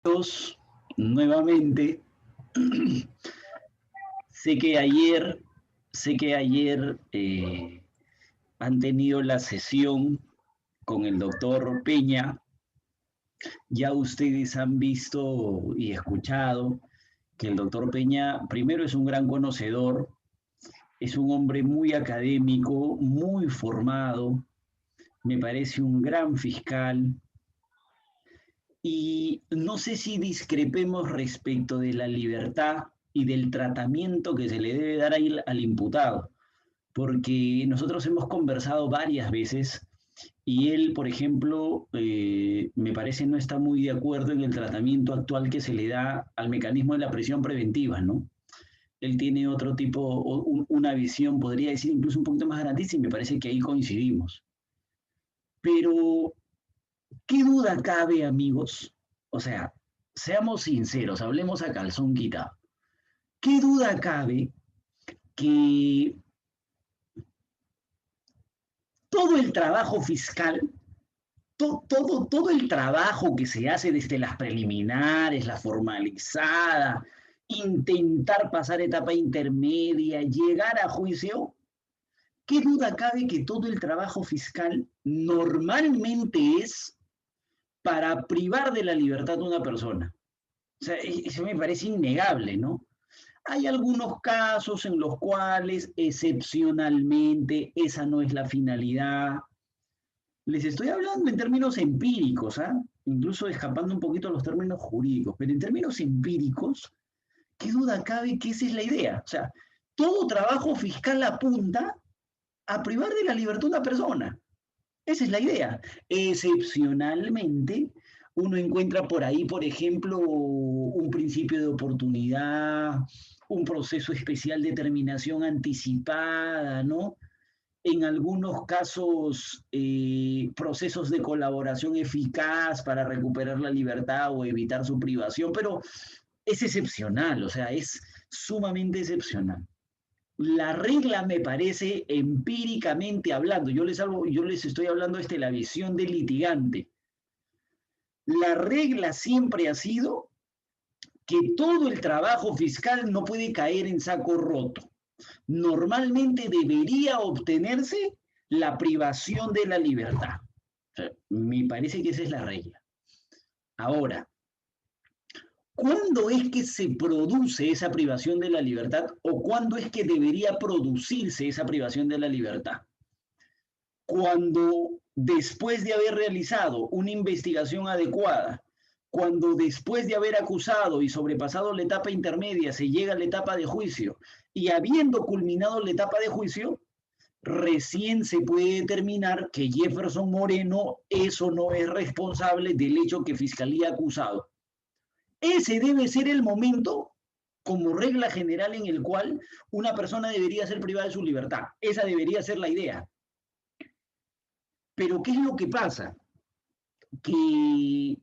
Bienvenidos nuevamente. Sé que ayer han tenido la sesión con el doctor Peña. Ya ustedes han visto y escuchado que el doctor Peña, primero, es un gran conocedor, es un hombre muy académico, muy formado, me parece un gran fiscal. Y no sé si discrepemos respecto de la libertad y del tratamiento que se le debe dar al imputado, porque nosotros hemos conversado varias veces y él, por ejemplo, me parece no está muy de acuerdo en el tratamiento actual que se le da al mecanismo de la prisión preventiva, ¿no? Él tiene otro tipo, una visión, podría decir, incluso un poquito más garantista, y me parece que ahí coincidimos. Pero ¿qué duda cabe, amigos? O sea, seamos sinceros, hablemos a calzón quitado. ¿Qué duda cabe que todo el trabajo fiscal, todo el trabajo que se hace desde las preliminares, la formalizada, intentar pasar etapa intermedia, llegar a juicio, qué duda cabe que todo el trabajo fiscal normalmente es para privar de la libertad a una persona? O sea, eso me parece innegable, ¿no? Hay algunos casos en los cuales excepcionalmente esa no es la finalidad. Les estoy hablando en términos empíricos, ¿ah? Incluso escapando un poquito a los términos jurídicos, pero en términos empíricos, ¿qué duda cabe que esa es la idea? O sea, todo trabajo fiscal apunta a privar de la libertad a una persona. Esa es la idea. Excepcionalmente, uno encuentra por ahí, por ejemplo, un principio de oportunidad, un proceso especial de terminación anticipada, ¿no? En algunos casos, procesos de colaboración eficaz para recuperar la libertad o evitar su privación, pero es excepcional, o sea, es sumamente excepcional. La regla me parece empíricamente hablando, yo les estoy hablando desde la visión del litigante. La regla siempre ha sido que todo el trabajo fiscal no puede caer en saco roto. Normalmente debería obtenerse la privación de la libertad. O sea, me parece que esa es la regla. Ahora, ¿cuándo es que se produce esa privación de la libertad o cuándo es que debería producirse esa privación de la libertad? Cuando después de haber realizado una investigación adecuada, cuando después de haber acusado y sobrepasado la etapa intermedia se llega a la etapa de juicio y habiendo culminado la etapa de juicio, recién se puede determinar que Jefferson Moreno eso no es responsable del hecho que Fiscalía ha acusado. Ese debe ser el momento, como regla general, en el cual una persona debería ser privada de su libertad. Esa debería ser la idea. Pero ¿qué es lo que pasa? Que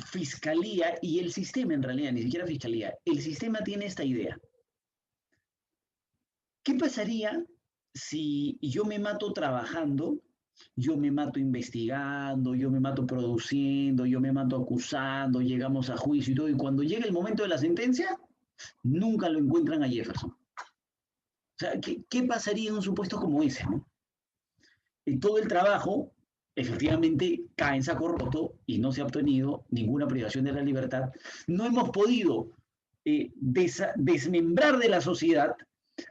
Fiscalía y el sistema, en realidad, ni siquiera Fiscalía, el sistema tiene esta idea. ¿Qué pasaría si yo me mato trabajando, yo me mato investigando, yo me mato produciendo, yo me mato acusando, llegamos a juicio y todo, y cuando llega el momento de la sentencia, nunca lo encuentran a Jefferson? O sea, ¿qué pasaría en un supuesto como ese, ¿no? Todo el trabajo efectivamente cae en saco roto y no se ha obtenido ninguna privación de la libertad. No hemos podido desmembrar de la sociedad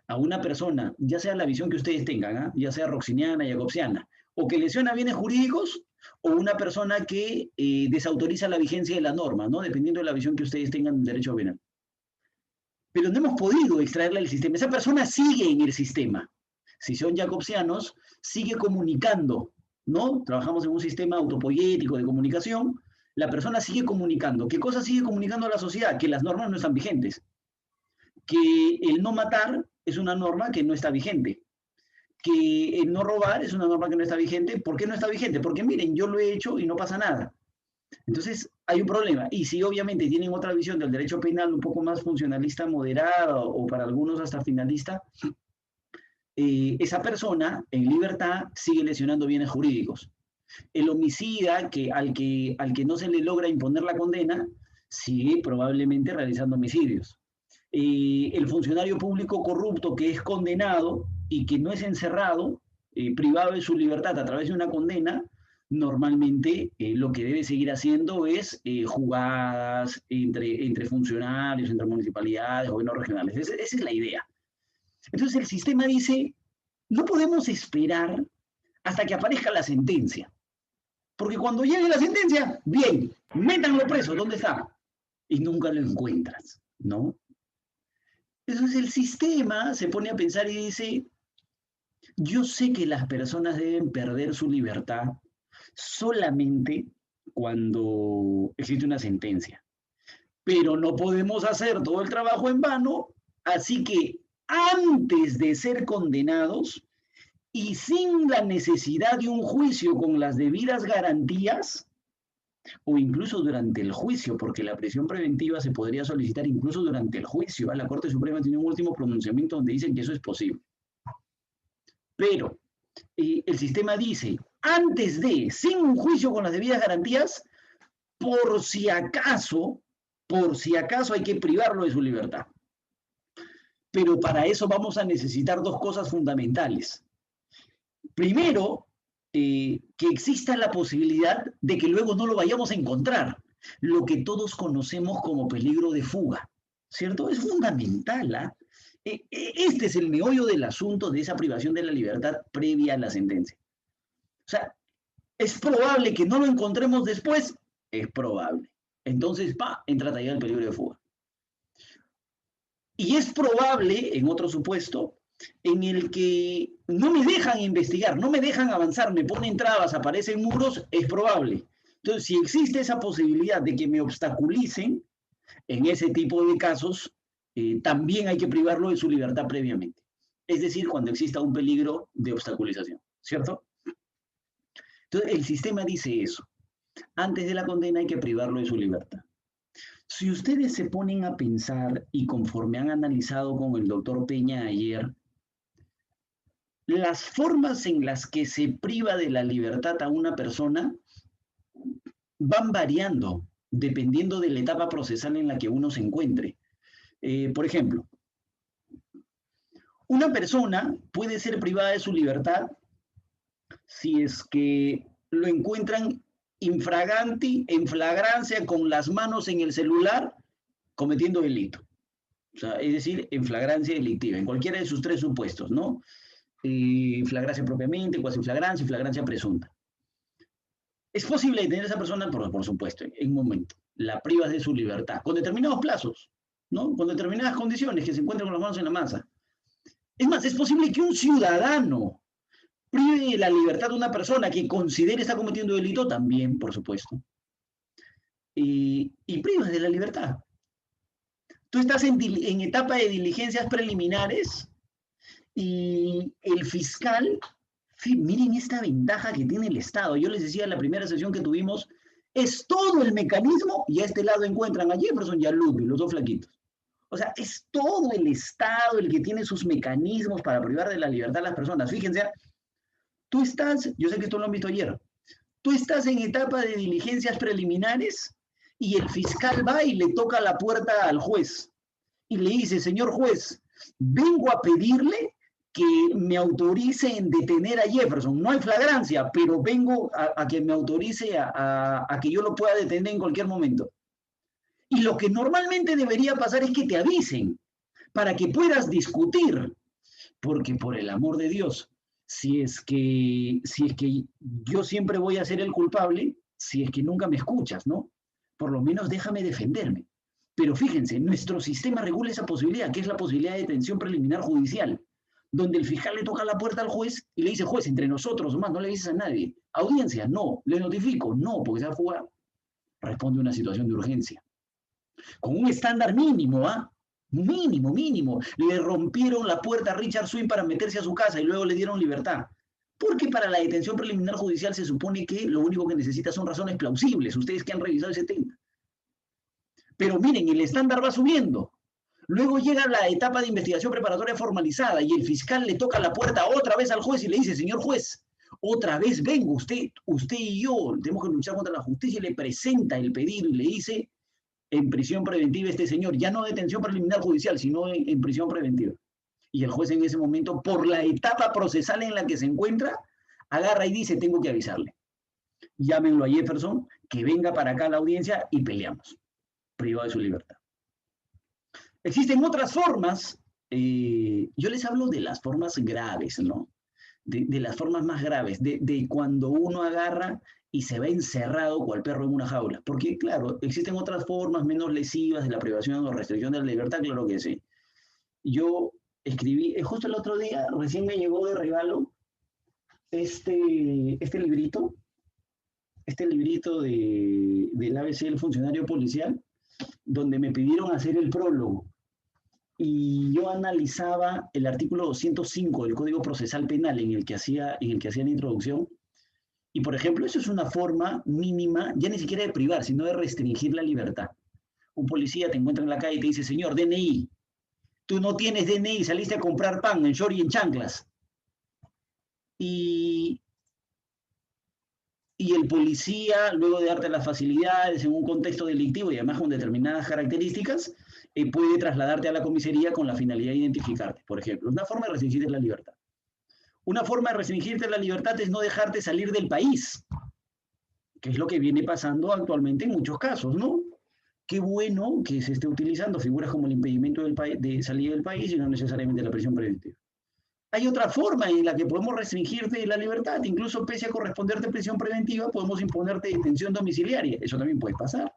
a una persona, ya sea la visión que ustedes tengan, ¿eh? Ya sea roxiniana, jacobsiana, o que lesiona bienes jurídicos, o una persona que desautoriza la vigencia de la norma, ¿no? Dependiendo de la visión que ustedes tengan del derecho penal. Pero no hemos podido extraerla del sistema. Esa persona sigue en el sistema. Si son jacobsianos, sigue comunicando, ¿no? Trabajamos en un sistema autopoyético de comunicación. La persona sigue comunicando. ¿Qué cosa sigue comunicando a la sociedad? Que las normas no están vigentes. Que el no matar es una norma que no está vigente. Que el no robar es una norma que no está vigente. ¿Por qué no está vigente? Porque miren, yo lo he hecho y no pasa nada. Entonces, hay un problema. Y si obviamente tienen otra visión del derecho penal un poco más funcionalista, moderada o para algunos hasta finalista, esa persona en libertad sigue lesionando bienes jurídicos. El homicida al que no se le logra imponer la condena sigue probablemente realizando homicidios. El funcionario público corrupto que es condenado y que no es encerrado, privado de su libertad a través de una condena, normalmente lo que debe seguir haciendo es jugadas entre funcionarios, entre municipalidades, gobiernos regionales. Esa es la idea. Entonces el sistema dice, no podemos esperar hasta que aparezca la sentencia. Porque cuando llegue la sentencia, bien, métanlo preso, ¿dónde está? Y nunca lo encuentras, ¿no? Entonces el sistema se pone a pensar y dice, yo sé que las personas deben perder su libertad solamente cuando existe una sentencia, pero no podemos hacer todo el trabajo en vano, así que antes de ser condenados y sin la necesidad de un juicio con las debidas garantías, o incluso durante el juicio, porque la prisión preventiva se podría solicitar incluso durante el juicio. La Corte Suprema tiene un último pronunciamiento donde dicen que eso es posible. Pero el sistema dice, antes de, sin un juicio con las debidas garantías, por si acaso hay que privarlo de su libertad. Pero para eso vamos a necesitar dos cosas fundamentales. Primero, que exista la posibilidad de que luego no lo vayamos a encontrar, lo que todos conocemos como peligro de fuga, ¿cierto? Es fundamental, ¿eh? Este es el meollo del asunto de esa privación de la libertad previa a la sentencia. O sea, ¿es probable que no lo encontremos después? Es probable. Entonces, entra a tallar el peligro de fuga. Y es probable, en otro supuesto, en el que no me dejan investigar, no me dejan avanzar, me ponen trabas, aparecen muros, es probable. Entonces, si existe esa posibilidad de que me obstaculicen, en ese tipo de casos, también hay que privarlo de su libertad previamente. Es decir, cuando exista un peligro de obstaculización, ¿cierto? Entonces, el sistema dice eso. Antes de la condena hay que privarlo de su libertad. Si ustedes se ponen a pensar y conforme han analizado con el doctor Peña ayer, las formas en las que se priva de la libertad a una persona van variando dependiendo de la etapa procesal en la que uno se encuentre. Por ejemplo, una persona puede ser privada de su libertad si es que lo encuentran infraganti, en flagrancia, con las manos en el celular, cometiendo delito. O sea, es decir, en flagrancia delictiva, en cualquiera de sus tres supuestos, ¿no? Flagrancia propiamente, cuasiflagrancia y flagrancia presunta. Es posible detener a esa persona, por supuesto, en un momento. La privas de su libertad, con determinados plazos, ¿no? Con determinadas condiciones, que se encuentren con las manos en la masa. Es más, es posible que un ciudadano prive de la libertad de una persona que considere está cometiendo delito, también, por supuesto. Y privas de la libertad. Tú estás en etapa de diligencias preliminares y el fiscal, miren esta ventaja que tiene el Estado. Yo les decía en la primera sesión que tuvimos, es todo el mecanismo y a este lado encuentran a Jefferson y a Lupe, los dos flaquitos. O sea, es todo el Estado el que tiene sus mecanismos para privar de la libertad a las personas. Fíjense, tú estás, yo sé que esto lo han visto ayer, tú estás en etapa de diligencias preliminares y el fiscal va y le toca la puerta al juez y le dice, señor juez, vengo a pedirle que me autorice en detener a Jefferson. No hay flagrancia, pero vengo a que me autorice a que yo lo pueda detener en cualquier momento. Y lo que normalmente debería pasar es que te avisen para que puedas discutir, porque por el amor de Dios, si es que yo siempre voy a ser el culpable, si es que nunca me escuchas, ¿no? Por lo menos déjame defenderme. Pero fíjense, nuestro sistema regula esa posibilidad, que es la posibilidad de detención preliminar judicial, donde el fiscal le toca la puerta al juez y le dice, juez, entre nosotros, más no le dices a nadie. Audiencia, no. Le notifico, no, porque se va a jugar. Responde una situación de urgencia. Con un estándar mínimo, ¿ah? Mínimo. Le rompieron la puerta a Richard Swing para meterse a su casa y luego le dieron libertad. Porque para la detención preliminar judicial se supone que lo único que necesita son razones plausibles. Ustedes que han revisado ese tema. Pero miren, el estándar va subiendo. Luego llega la etapa de investigación preparatoria formalizada y el fiscal le toca la puerta otra vez al juez y le dice, señor juez, Otra vez vengo, usted y yo tenemos que luchar contra la justicia, y le presenta el pedido y le dice en prisión preventiva este señor, ya no detención preliminar judicial, sino en prisión preventiva. Y el juez en ese momento, por la etapa procesal en la que se encuentra, agarra y dice, tengo que avisarle. Llámenlo a Jefferson, que venga para acá a la audiencia y peleamos, privado de su libertad. Existen otras formas, yo les hablo de las formas graves, ¿no? De las formas más graves, de cuando uno agarra y se ve encerrado cual perro en una jaula. Porque, claro, existen otras formas menos lesivas de la privación o restricción de la libertad, claro que sí. Yo escribí, justo el otro día, recién me llegó de regalo este librito del ABC, el funcionario policial, donde me pidieron hacer el prólogo. Y yo analizaba el artículo 205 del Código Procesal Penal en el que hacía la introducción. Y, por ejemplo, eso es una forma mínima, ya ni siquiera de privar, sino de restringir la libertad. Un policía te encuentra en la calle y te dice, señor, DNI. Tú no tienes DNI, saliste a comprar pan en short y en chanclas. Y el policía, luego de darte las facilidades en un contexto delictivo y además con determinadas características, puede trasladarte a la comisaría con la finalidad de identificarte, por ejemplo. Una forma de restringirte la libertad. Una forma de restringirte la libertad es no dejarte salir del país, que es lo que viene pasando actualmente en muchos casos, ¿no? Qué bueno que se esté utilizando figuras como el impedimento de salida del país y no necesariamente la prisión preventiva. Hay otra forma en la que podemos restringirte la libertad, incluso pese a corresponderte prisión preventiva, podemos imponerte detención domiciliaria, eso también puede pasar.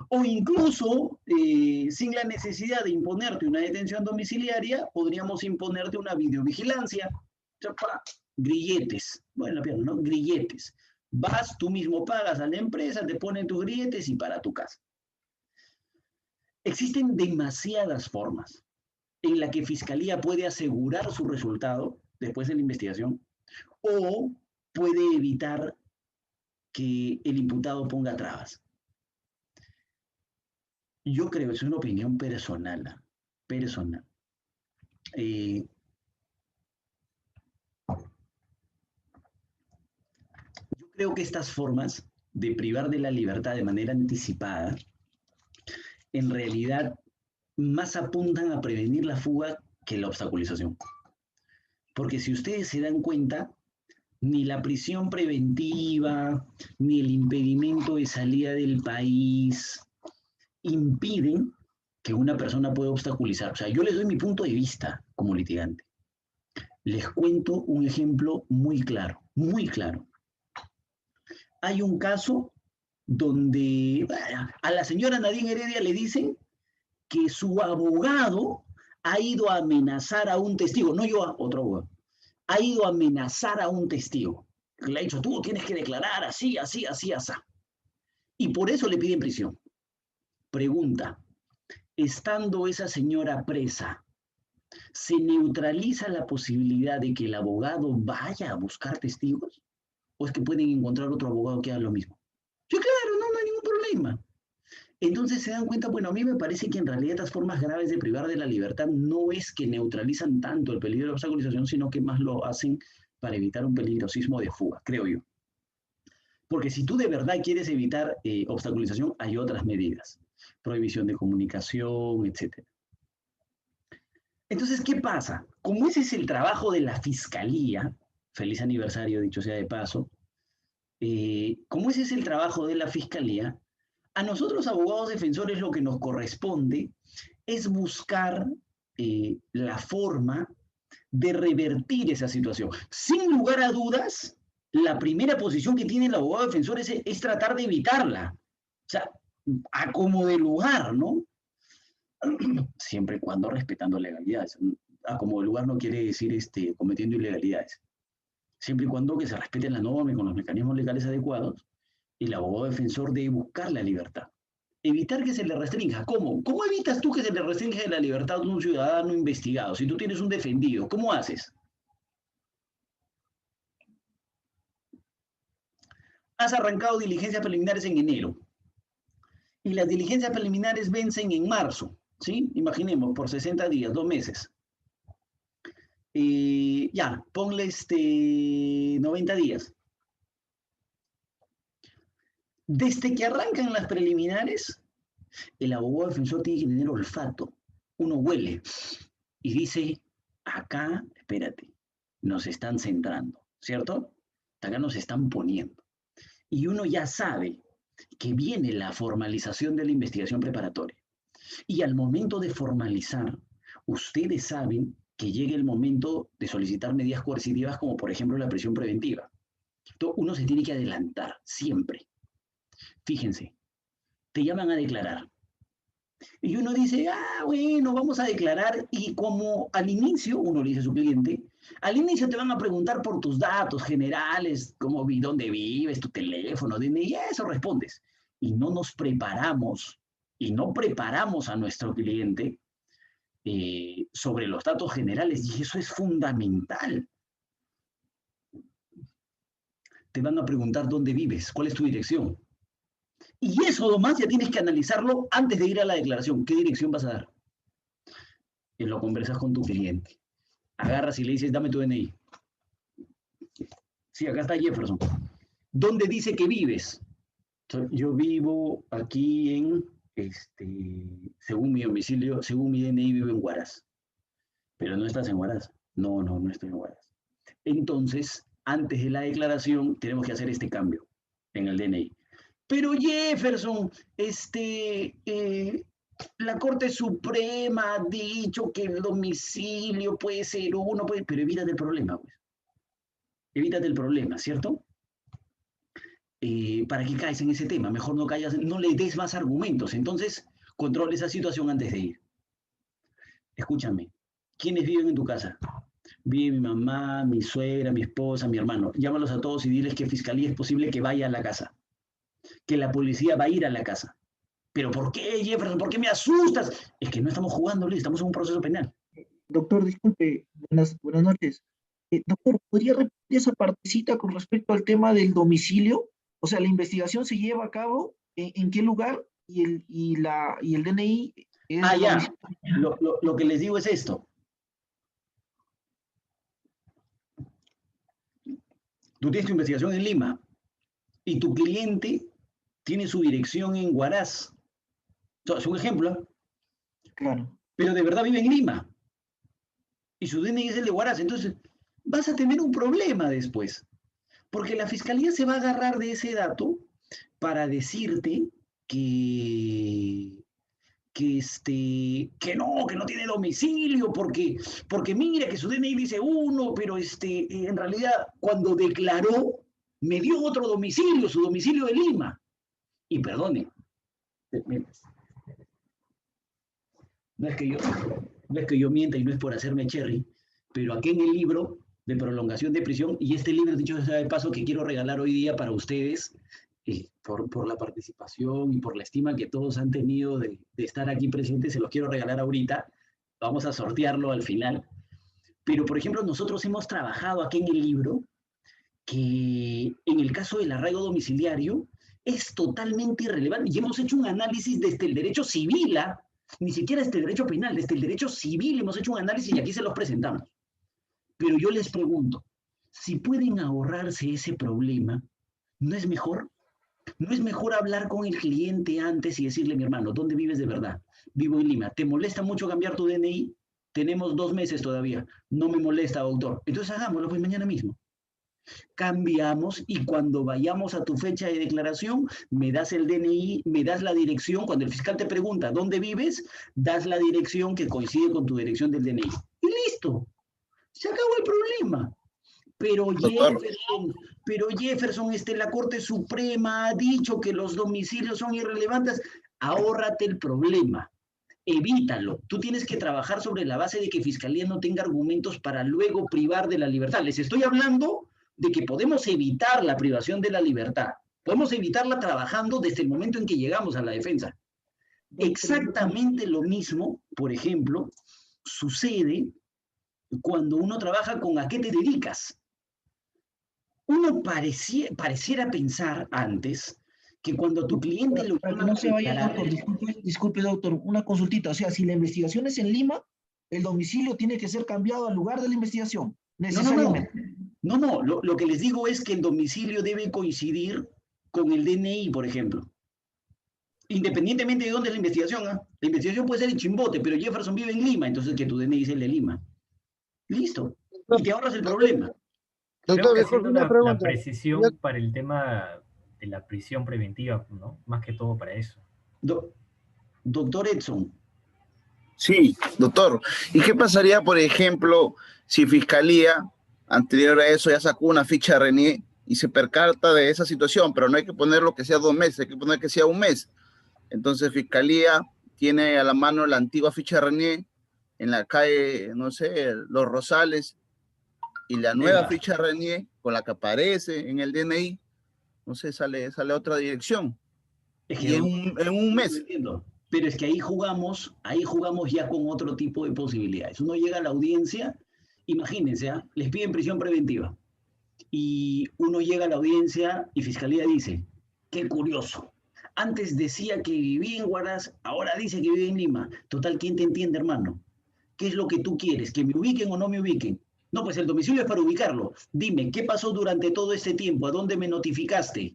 O incluso, sin la necesidad de imponerte una detención domiciliaria, podríamos imponerte una videovigilancia. Chapa, grilletes, bueno, la pierna, ¿no? Grilletes. Vas, tú mismo pagas a la empresa, te ponen tus grilletes y para tu casa. Existen demasiadas formas en la que Fiscalía puede asegurar su resultado después de la investigación o puede evitar que el imputado ponga trabas. Yo creo, es una opinión personal. Yo creo que estas formas de privar de la libertad de manera anticipada, en realidad, más apuntan a prevenir la fuga que la obstaculización. Porque si ustedes se dan cuenta, ni la prisión preventiva, ni el impedimento de salida del país impiden que una persona pueda obstaculizar. O sea, yo les doy mi punto de vista como litigante. Les cuento un ejemplo muy claro, muy claro. Hay un caso donde a la señora Nadine Heredia le dicen que su abogado ha ido a amenazar a un testigo, no yo, a otro abogado, ha ido a amenazar a un testigo. Le ha dicho, tú tienes que declarar así, así, así, así. Y por eso le piden prisión. Pregunta, estando esa señora presa, ¿se neutraliza la posibilidad de que el abogado vaya a buscar testigos? ¿O es que pueden encontrar otro abogado que haga lo mismo? Sí, claro, no hay ningún problema. Entonces se dan cuenta, bueno, a mí me parece que en realidad estas formas graves de privar de la libertad no es que neutralizan tanto el peligro de obstaculización, sino que más lo hacen para evitar un peligrosismo de fuga, creo yo. Porque si tú de verdad quieres evitar obstaculización, hay otras medidas. Prohibición de comunicación, etc. Entonces, ¿qué pasa? Como ese es el trabajo de la Fiscalía, feliz aniversario, dicho sea de paso, como ese es el trabajo de la Fiscalía, a nosotros abogados defensores lo que nos corresponde es buscar la forma de revertir esa situación. Sin lugar a dudas, la primera posición que tiene el abogado defensor es tratar de evitarla. O sea, a como de lugar, ¿no? Siempre y cuando respetando legalidades. A como de lugar no quiere decir cometiendo ilegalidades. Siempre y cuando que se respeten las normas y con los mecanismos legales adecuados, el abogado defensor debe buscar la libertad. Evitar que se le restrinja. ¿Cómo? ¿Cómo evitas tú que se le restringe la libertad a un ciudadano investigado? Si tú tienes un defendido, ¿cómo haces? Has arrancado diligencias preliminares en enero y las diligencias preliminares vencen en marzo, ¿sí? Imaginemos, por 60 días, 2 meses. Ya, ponle 90 días. Desde que arrancan las preliminares, el abogado defensor tiene que tener olfato. Uno huele y dice, acá, espérate, nos están centrando, ¿cierto? Acá nos están poniendo. Y uno ya sabe que viene la formalización de la investigación preparatoria. Y al momento de formalizar, ustedes saben que llega el momento de solicitar medidas coercitivas como por ejemplo la prisión preventiva. Entonces, uno se tiene que adelantar, siempre. Fíjense, te llaman a declarar. Y uno dice, bueno, vamos a declarar. Y como al inicio, uno le dice a su cliente, al inicio te van a preguntar por tus datos generales, como dónde vives, tu teléfono, y eso respondes. Y no nos preparamos, y no preparamos a nuestro cliente sobre los datos generales, y eso es fundamental. Te van a preguntar dónde vives, cuál es tu dirección. Y eso nomás ya tienes que analizarlo antes de ir a la declaración. ¿Qué dirección vas a dar? Y lo conversas con tu cliente. Agarras y le dices, dame tu DNI. Sí, acá está Jefferson. ¿Dónde dice que vives? Yo vivo aquí en, según mi domicilio, según mi DNI, vivo en Huaraz. Pero no estás en Huaraz. No, no estoy en Huaraz. Entonces, antes de la declaración, tenemos que hacer este cambio en el DNI. Pero Jefferson, la Corte Suprema ha dicho que el domicilio puede ser uno, pero evítate el problema, pues. Evítate el problema, ¿cierto? ¿Para qué caes en ese tema? Mejor no caigas, no le des más argumentos. Entonces, controla esa situación antes de ir. Escúchame, ¿quiénes viven en tu casa? Vive mi mamá, mi suegra, mi esposa, mi hermano. Llámalos a todos y diles que Fiscalía es posible que vaya a la casa, que la policía va a ir a la casa. ¿Pero por qué, Jefferson? ¿Por qué me asustas? Es que no estamos jugando, Luis, estamos en un proceso penal. Doctor, disculpe, buenas noches. Doctor, ¿podría repetir esa partecita con respecto al tema del domicilio? O sea, la investigación se lleva a cabo en qué lugar y el DNI es de Ya. domicilio. Lo que les digo es esto. Tú tienes tu investigación en Lima y tu cliente tiene su dirección en Huaraz. Es un ejemplo. Claro. Pero de verdad vive en Lima. Y su DNI es el de Huaraz. Entonces, vas a tener un problema después. Porque la fiscalía se va a agarrar de ese dato para decirte que que no tiene domicilio, porque mira que su DNI dice uno, pero en realidad cuando declaró me dio otro domicilio, su domicilio de Lima. Y perdone, no es que yo mienta y no es por hacerme cherry, pero aquí en el libro de prolongación de prisión, y este libro, dicho sea de paso, que quiero regalar hoy día para ustedes, por la participación y por la estima que todos han tenido de estar aquí presentes, se los quiero regalar ahorita. Vamos a sortearlo al final. Pero, por ejemplo, nosotros hemos trabajado aquí en el libro que en el caso del arraigo domiciliario es totalmente irrelevante y hemos hecho un análisis desde el derecho civil, ni siquiera desde el derecho penal, desde el derecho civil hemos hecho un análisis y aquí se los presentamos. Pero yo les pregunto, si pueden ahorrarse ese problema, ¿no es mejor? ¿No es mejor hablar con el cliente antes y decirle, mi hermano, ¿dónde vives de verdad? Vivo en Lima. ¿Te molesta mucho cambiar tu DNI? Tenemos 2 meses todavía. No me molesta, doctor. Entonces hagámoslo pues mañana mismo. Cambiamos y cuando vayamos a tu fecha de declaración, me das el DNI, me das la dirección. Cuando el fiscal te pregunta dónde vives, das la dirección que coincide con tu dirección del DNI. Y listo. Se acabó el problema. Pero Jefferson, la Corte Suprema ha dicho que los domicilios son irrelevantes. Ahórrate el problema, evítalo. Tú tienes que trabajar sobre la base de que Fiscalía no tenga argumentos para luego privar de la libertad. Les estoy hablando de que podemos evitar la privación de la libertad. Podemos evitarla trabajando desde el momento en que llegamos a la defensa. Exactamente lo mismo, por ejemplo, sucede cuando uno trabaja con ¿a qué te dedicas? Uno pareciera pensar antes que cuando tu cliente lo llama... No se vaya, doctor, disculpe, doctor, una consultita. O sea, si la investigación es en Lima, el domicilio tiene que ser cambiado al lugar de la investigación, No, necesariamente. lo que les digo es que el domicilio debe coincidir con el DNI, por ejemplo. Independientemente de dónde es la investigación, ¿ah? La investigación puede ser en Chimbote, pero Jefferson vive en Lima, entonces que tu DNI es el de Lima. Listo. Y te ahorras el problema. Creo Doctor, que disculpe haciendo una la pregunta. precisión para el tema de la prisión preventiva, ¿no? Más que todo para eso. Doctor Edson. Sí, doctor. ¿Y qué pasaría, por ejemplo, si Fiscalía, anterior a eso, ya sacó una ficha de René y se percata de esa situación, pero no hay que poner lo que sea 2 meses, hay que poner que sea 1 mes? Entonces, Fiscalía tiene a la mano la antigua ficha de René en la calle, no sé, Los Rosales, y la nueva ficha de René, con la que aparece en el DNI, no sé, sale a otra dirección. Es que y en un mes. Entiendo. Pero es que ahí jugamos ya con otro tipo de posibilidades. Uno llega a la audiencia, imagínense, ¿eh? Les piden prisión preventiva. Y uno llega a la audiencia y Fiscalía dice, qué curioso. Antes decía que vivía en Huaraz, ahora dice que vive en Lima. Total, ¿quién te entiende, hermano? ¿Qué es lo que tú quieres? ¿Que me ubiquen o no me ubiquen? No, pues el domicilio es para ubicarlo. Dime, ¿qué pasó durante todo este tiempo? ¿A dónde me notificaste?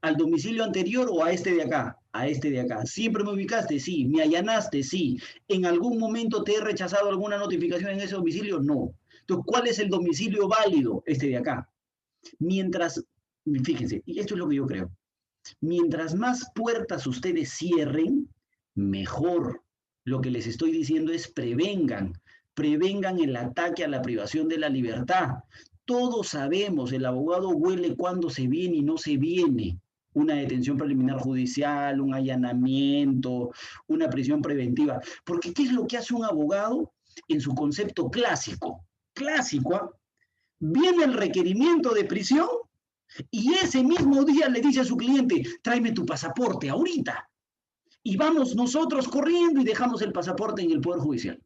¿Al domicilio anterior o a este de acá? A este de acá. ¿Siempre me ubicaste? Sí. ¿Me allanaste? Sí. ¿En algún momento te he rechazado alguna notificación en ese domicilio? No. Entonces, ¿cuál es el domicilio válido? Este de acá. Mientras, fíjense, y esto es lo que yo creo, mientras más puertas ustedes cierren, mejor. Lo que les estoy diciendo es prevengan el ataque a la privación de la libertad. Todos sabemos, el abogado huele cuando se viene y no se viene. Una detención preliminar judicial, un allanamiento, una prisión preventiva. Porque ¿qué es lo que hace un abogado en su concepto clásico? Clásico, ¿eh? Viene el requerimiento de prisión y ese mismo día le dice a su cliente, tráeme tu pasaporte ahorita. Y vamos nosotros corriendo y dejamos el pasaporte en el Poder Judicial.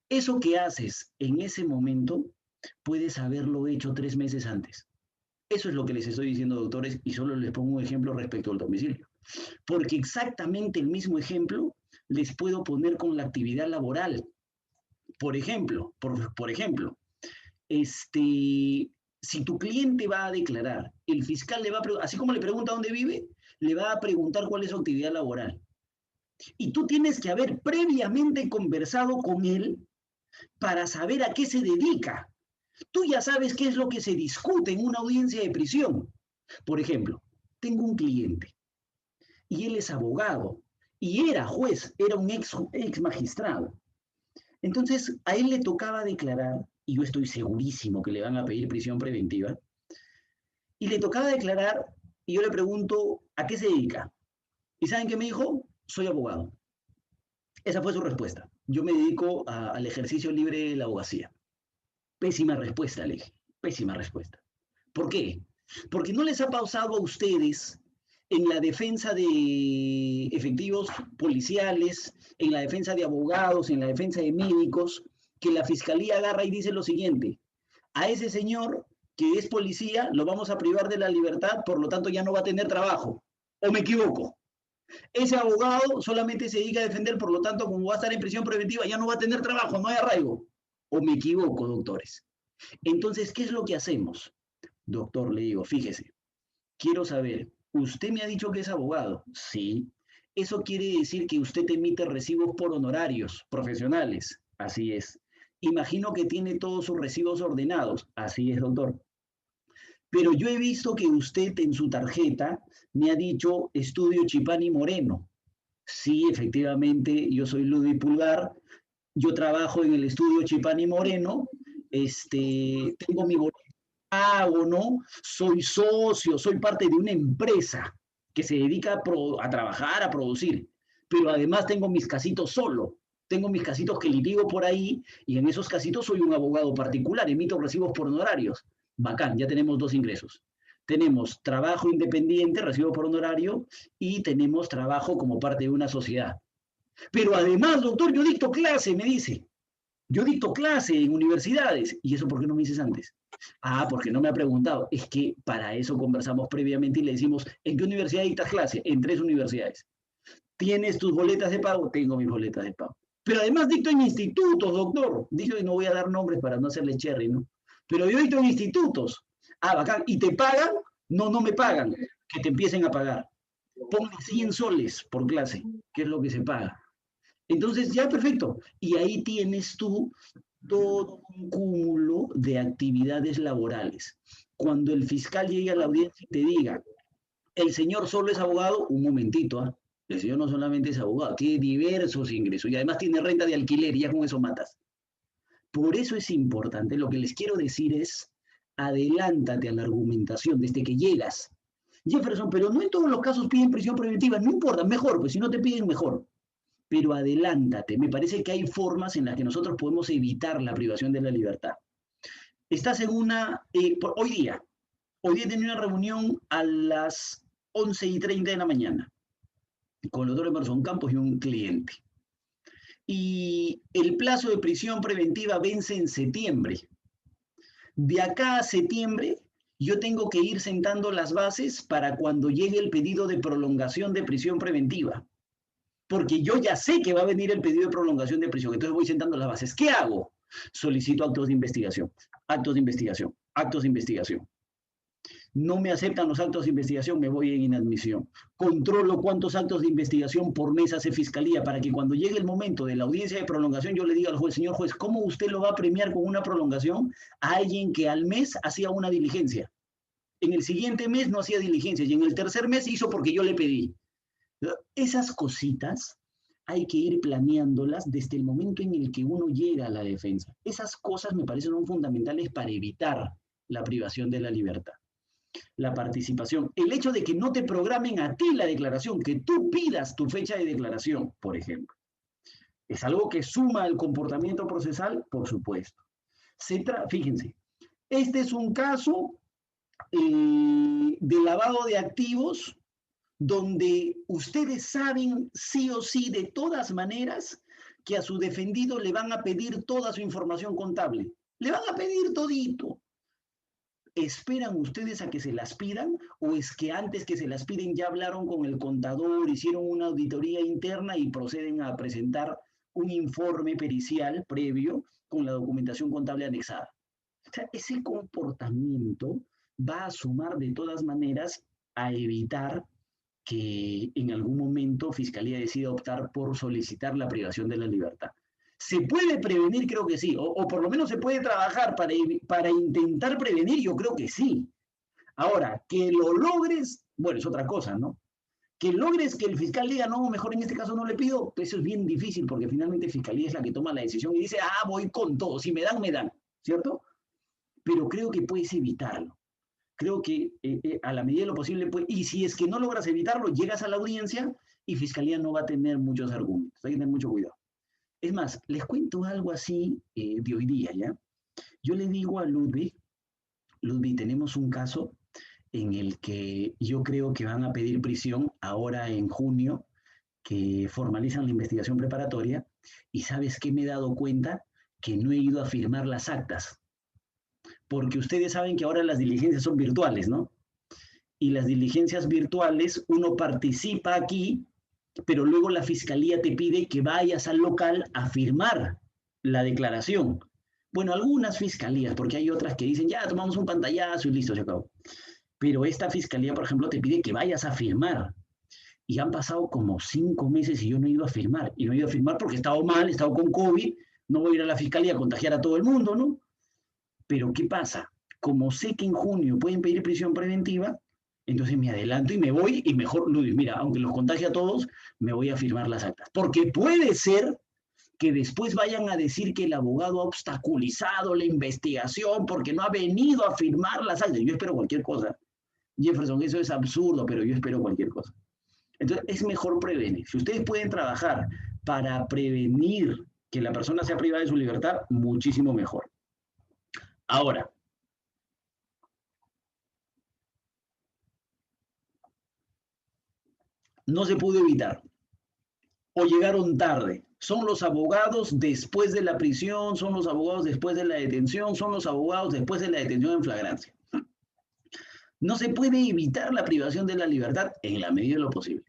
Eso que haces en ese momento, puedes haberlo hecho 3 meses antes. Eso es lo que les estoy diciendo, doctores, y solo les pongo un ejemplo respecto al domicilio. Porque exactamente el mismo ejemplo les puedo poner con la actividad laboral. Por ejemplo, si tu cliente va a declarar, el fiscal le va a preguntar, así como le pregunta dónde vive, le va a preguntar cuál es su actividad laboral. Y tú tienes que haber previamente conversado con él para saber a qué se dedica. Tú ya sabes qué es lo que se discute en una audiencia de prisión. Por ejemplo, tengo un cliente y él es abogado y era juez, era un ex magistrado. Entonces, a él le tocaba declarar, y yo estoy segurísimo que le van a pedir prisión preventiva, y le tocaba declarar, y yo le pregunto, ¿a qué se dedica? ¿Y saben qué me dijo? Soy abogado. Esa fue su respuesta. Yo me dedico al ejercicio libre de la abogacía. Pésima respuesta, le dije. Pésima respuesta. ¿Por qué? Porque no les ha pasado a ustedes en la defensa de efectivos policiales, en la defensa de abogados, en la defensa de médicos, que la fiscalía agarra y dice lo siguiente: a ese señor que es policía lo vamos a privar de la libertad, por lo tanto ya no va a tener trabajo. ¿O me equivoco? Ese abogado solamente se dedica a defender, por lo tanto, como va a estar en prisión preventiva, ya no va a tener trabajo, no hay arraigo. ¿O me equivoco, doctores? Entonces, ¿qué es lo que hacemos? Doctor, le digo, fíjese, quiero saber, usted me ha dicho que es abogado. Sí. Eso quiere decir que usted emite recibos por honorarios profesionales. Así es. Imagino que tiene todos sus recibos ordenados. Así es, doctor. Pero yo he visto que usted en su tarjeta me ha dicho Estudio Chipani Moreno. Sí, efectivamente, yo soy Ludwig Pulgar, yo trabajo en el Estudio Chipani Moreno, tengo mi boleto de pago, ¿no? Soy socio, soy parte de una empresa que se dedica a trabajar, a producir, pero además tengo mis casitos solo. Tengo mis casitos que litigo por ahí y en esos casitos soy un abogado particular, emito recibos por honorarios. Bacán, ya tenemos 2 ingresos. Tenemos trabajo independiente, recibo por honorario, y tenemos trabajo como parte de una sociedad. Pero además, doctor, yo dicto clase, me dice. Yo dicto clase en universidades. ¿Y eso por qué no me dices antes? Ah, porque no me ha preguntado. Es que para eso conversamos previamente y le decimos, ¿en qué universidad dictas clase? En 3 universidades. ¿Tienes tus boletas de pago? Tengo mis boletas de pago. Pero además dicto en institutos, doctor. Dijo, y no voy a dar nombres para no hacerle cherry, ¿no? Pero yo dicto en institutos. Ah, bacán. ¿Y te pagan? No, no me pagan. Que te empiecen a pagar. Ponle 100 soles por clase, que es lo que se paga. Entonces, ya perfecto. Y ahí tienes tú todo un cúmulo de actividades laborales. Cuando el fiscal llegue a la audiencia y te diga, el señor solo es abogado, un momentito, ¿ah? El señor no solamente es abogado, tiene diversos ingresos y además tiene renta de alquiler y ya con eso matas. Por eso es importante, lo que les quiero decir es, adelántate a la argumentación desde que llegas. Jefferson, pero no en todos los casos piden prisión preventiva, no importa, mejor, pues si no te piden, mejor. Pero adelántate, me parece que hay formas en las que nosotros podemos evitar la privación de la libertad. Estás en hoy día he tenido una reunión a las 11:30 de la mañana con el doctor Emerson Campos y un cliente. Y el plazo de prisión preventiva vence en septiembre. De acá a septiembre, yo tengo que ir sentando las bases para cuando llegue el pedido de prolongación de prisión preventiva. Porque yo ya sé que va a venir el pedido de prolongación de prisión, entonces voy sentando las bases. ¿Qué hago? Solicito actos de investigación, actos de investigación, actos de investigación. No me aceptan los actos de investigación, me voy en inadmisión. Controlo cuántos actos de investigación por mes hace Fiscalía para que cuando llegue el momento de la audiencia de prolongación yo le diga al juez, señor juez, ¿cómo usted lo va a premiar con una prolongación a alguien que al mes hacía una diligencia? En el siguiente mes no hacía diligencia y en el tercer mes hizo porque yo le pedí. Esas cositas hay que ir planeándolas desde el momento en el que uno llega a la defensa. Esas cosas me parecen fundamentales para evitar la privación de la libertad. La participación, el hecho de que no te programen a ti la declaración, que tú pidas tu fecha de declaración, por ejemplo. ¿Es algo que suma al comportamiento procesal? Por supuesto. Fíjense, este es un caso de lavado de activos donde ustedes saben sí o sí, de todas maneras, que a su defendido le van a pedir toda su información contable. Le van a pedir todito. ¿Esperan ustedes a que se las pidan o es que antes que se las piden ya hablaron con el contador, hicieron una auditoría interna y proceden a presentar un informe pericial previo con la documentación contable anexada? O sea, ese comportamiento va a sumar de todas maneras a evitar que en algún momento Fiscalía decida optar por solicitar la privación de la libertad. ¿Se puede prevenir? Creo que sí, o por lo menos se puede trabajar para intentar prevenir, yo creo que sí. Ahora, que lo logres, bueno, es otra cosa, ¿no? Que logres que el fiscal diga, no, mejor en este caso no le pido, pues eso es bien difícil, porque finalmente Fiscalía es la que toma la decisión y dice, voy con todo, si me dan, ¿cierto? Pero creo que puedes evitarlo. Creo que a la medida de lo posible, y si es que no logras evitarlo, llegas a la audiencia y Fiscalía no va a tener muchos argumentos. Hay que tener mucho cuidado. Es más, les cuento algo así de hoy día, ¿ya? Yo le digo a Ludwig, tenemos un caso en el que yo creo que van a pedir prisión ahora en junio, que formalizan la investigación preparatoria, y ¿sabes qué me he dado cuenta? Que no he ido a firmar las actas. Porque ustedes saben que ahora las diligencias son virtuales, ¿no? Y las diligencias virtuales, uno participa aquí, pero luego la Fiscalía te pide que vayas al local a firmar la declaración. Bueno, algunas fiscalías, porque hay otras que dicen, ya, tomamos un pantallazo y listo, se acabó. Pero esta Fiscalía, por ejemplo, te pide que vayas a firmar. Y han pasado como 5 meses y yo no he ido a firmar. Y no he ido a firmar porque he estado mal, he estado con COVID, no voy a ir a la Fiscalía a contagiar a todo el mundo, ¿no? Pero ¿qué pasa? Como sé que en junio pueden pedir prisión preventiva, entonces me adelanto y me voy y mejor, Luis, mira, aunque los contagie a todos, me voy a firmar las actas. Porque puede ser que después vayan a decir que el abogado ha obstaculizado la investigación porque no ha venido a firmar las actas. Yo espero cualquier cosa. Jefferson, eso es absurdo, pero yo espero cualquier cosa. Entonces, es mejor prevenir. Si ustedes pueden trabajar para prevenir que la persona sea privada de su libertad, muchísimo mejor. Ahora, no se pudo evitar o llegaron tarde. Son los abogados después de la prisión, son los abogados después de la detención, son los abogados después de la detención en flagrancia. No se puede evitar la privación de la libertad en la medida de lo posible.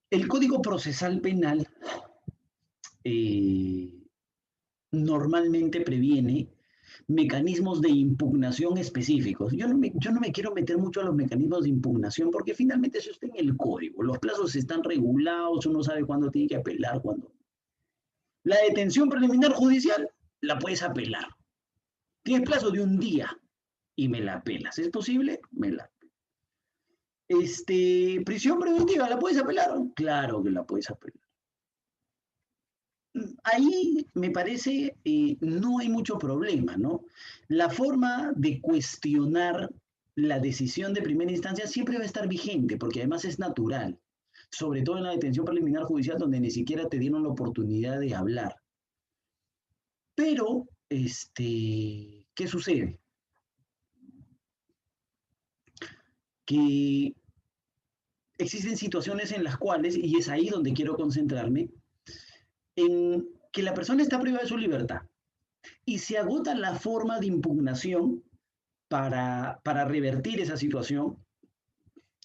El Código Procesal Penal normalmente previene mecanismos de impugnación específicos. Yo no me quiero meter mucho a los mecanismos de impugnación porque finalmente eso está en el código. Los plazos están regulados, uno sabe cuándo tiene que apelar, cuándo. La detención preliminar judicial la puedes apelar. Tienes plazo de un día y me la apelas. ¿Es posible? Me la apelas. Prisión preventiva, ¿la puedes apelar? Claro que la puedes apelar. Ahí me parece no hay mucho problema, ¿no? La forma de cuestionar la decisión de primera instancia siempre va a estar vigente, porque además es natural, sobre todo en la detención preliminar judicial, donde ni siquiera te dieron la oportunidad de hablar. Pero, ¿qué sucede? Que existen situaciones en las cuales, y es ahí donde quiero concentrarme, en que la persona está privada de su libertad y se agota la forma de impugnación para revertir esa situación.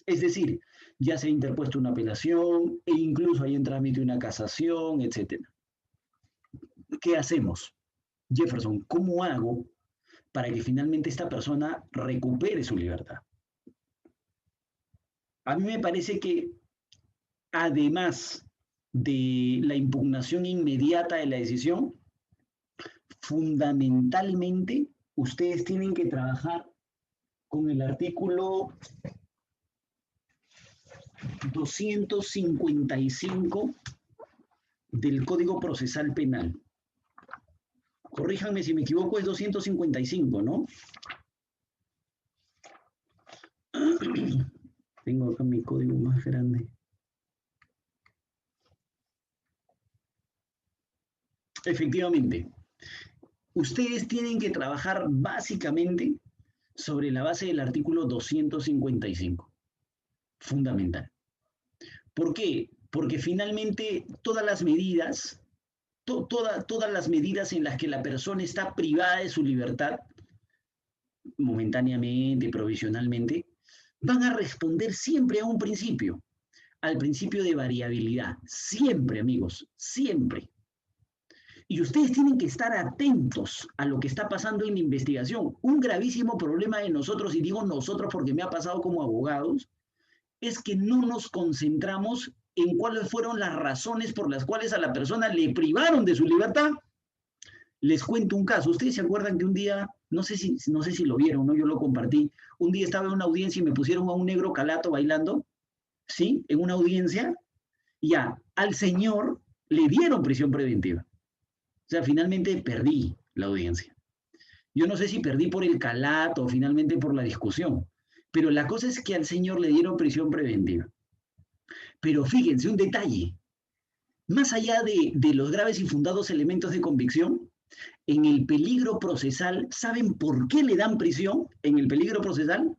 Es decir, ya se ha interpuesto una apelación e incluso hay en trámite una casación, etc. ¿Qué hacemos? Jefferson, ¿cómo hago para que finalmente esta persona recupere su libertad? A mí me parece que además de la impugnación inmediata de la decisión, fundamentalmente ustedes tienen que trabajar con el artículo 255 del Código Procesal Penal. Corríjanme si me equivoco, es 255, ¿no? Tengo acá mi código más grande. Efectivamente, ustedes tienen que trabajar básicamente sobre la base del artículo 255. Fundamental. ¿Por qué? Porque finalmente todas las medidas, todas las medidas en las que la persona está privada de su libertad, momentáneamente, provisionalmente, van a responder siempre a un principio, al principio de variabilidad. Siempre, amigos, siempre. Y ustedes tienen que estar atentos a lo que está pasando en la investigación. Un gravísimo problema de nosotros, y digo nosotros porque me ha pasado como abogados, es que no nos concentramos en cuáles fueron las razones por las cuales a la persona le privaron de su libertad. Les cuento un caso. Ustedes se acuerdan que un día, no sé si lo vieron, ¿no? Yo lo compartí. Un día estaba en una audiencia y me pusieron a un negro calato bailando, ¿sí? En una audiencia. Ya, al señor le dieron prisión preventiva. O sea, finalmente perdí la audiencia. Yo no sé si perdí por el calato o finalmente por la discusión, pero la cosa es que al señor le dieron prisión preventiva. Pero fíjense, un detalle. Más allá de los graves y fundados elementos de convicción, en el peligro procesal, ¿saben por qué le dan prisión en el peligro procesal?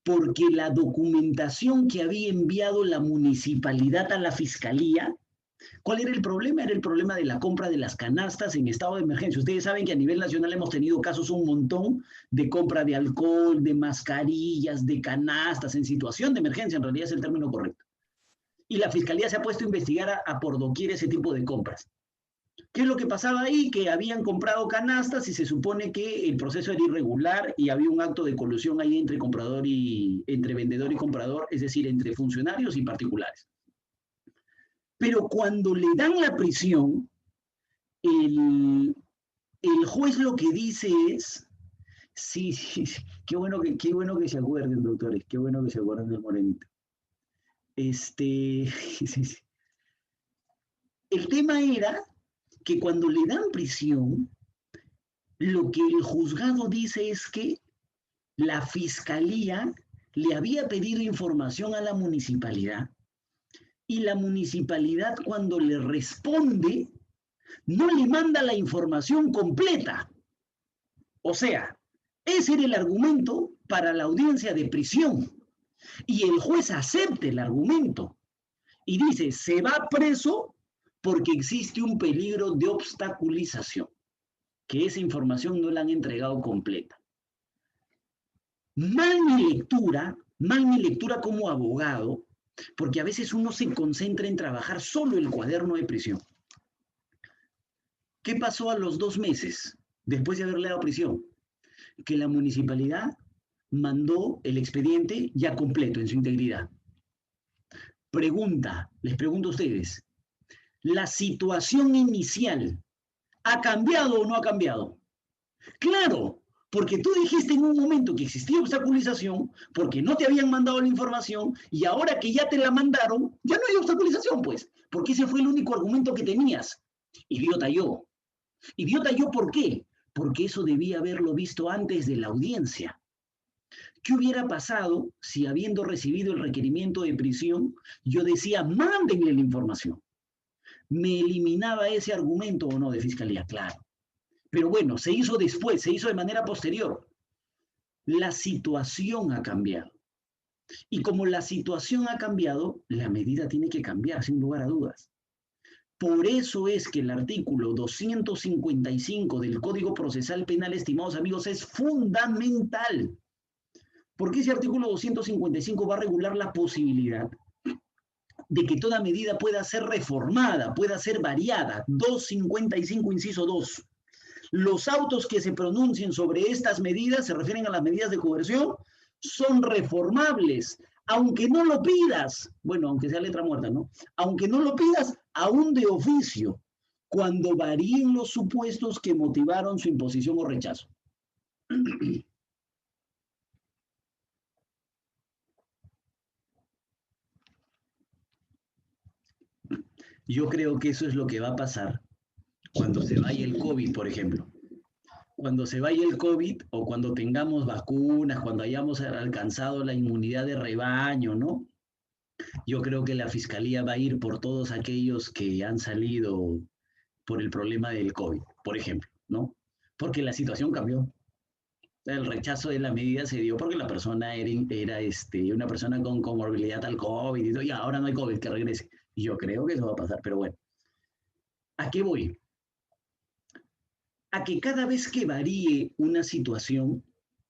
Porque la documentación que había enviado la municipalidad a la fiscalía, ¿cuál era el problema? Era el problema de la compra de las canastas en estado de emergencia. Ustedes saben que a nivel nacional hemos tenido casos un montón de compra de alcohol, de mascarillas, de canastas en situación de emergencia, en realidad es el término correcto. Y la fiscalía se ha puesto a investigar a por doquier ese tipo de compras. ¿Qué es lo que pasaba ahí? Que habían comprado canastas y se supone que el proceso era irregular y había un acto de colusión ahí entre vendedor y comprador, es decir, entre funcionarios y particulares. Pero cuando le dan la prisión, el juez lo que dice es, sí, qué bueno que se acuerden, doctores, qué bueno que se acuerden del morenito. El tema era que cuando le dan prisión, lo que el juzgado dice es que la fiscalía le había pedido información a la municipalidad y la municipalidad cuando le responde no le manda la información completa. O sea, ese era el argumento para la audiencia de prisión y el juez acepta el argumento y dice, se va preso porque existe un peligro de obstaculización, que esa información no la han entregado completa. Mal mi lectura como abogado, porque a veces uno se concentra en trabajar solo el cuaderno de prisión. ¿Qué pasó a los 2 meses después de haberle dado prisión? Que la municipalidad mandó el expediente ya completo en su integridad. Pregunta, les pregunto a ustedes, ¿la situación inicial ha cambiado o no ha cambiado? Claro, porque tú dijiste en un momento que existía obstaculización, porque no te habían mandado la información, y ahora que ya te la mandaron, ya no hay obstaculización, pues, porque ese fue el único argumento que tenías. Idiota yo. Idiota yo, ¿por qué? Porque eso debía haberlo visto antes de la audiencia. ¿Qué hubiera pasado si, habiendo recibido el requerimiento de prisión, yo decía, mándenle la información? ¿Me eliminaba ese argumento o no de fiscalía? Claro. Pero bueno, se hizo después, se hizo de manera posterior. La situación ha cambiado. Y como la situación ha cambiado, la medida tiene que cambiar, sin lugar a dudas. Por eso es que el artículo 255 del Código Procesal Penal, estimados amigos, es fundamental. Porque ese artículo 255 va a regular la posibilidad de que toda medida pueda ser reformada, pueda ser variada. 255, inciso 2. Los autos que se pronuncien sobre estas medidas, se refieren a las medidas de coerción, son reformables, aunque no lo pidas, bueno, aunque sea letra muerta, ¿no? Aunque no lo pidas, aún de oficio, cuando varíen los supuestos que motivaron su imposición o rechazo. Yo creo que eso es lo que va a pasar cuando se vaya el COVID, por ejemplo. Cuando se vaya el COVID o cuando tengamos vacunas, cuando hayamos alcanzado la inmunidad de rebaño, ¿no? Yo creo que la fiscalía va a ir por todos aquellos que han salido por el problema del COVID, por ejemplo, ¿no? Porque la situación cambió. El rechazo de la medida se dio porque la persona era una persona con comorbilidad al COVID y todo, y ahora no hay COVID, que regrese. Y yo creo que eso va a pasar, pero bueno. ¿A qué voy? A que cada vez que varíe una situación,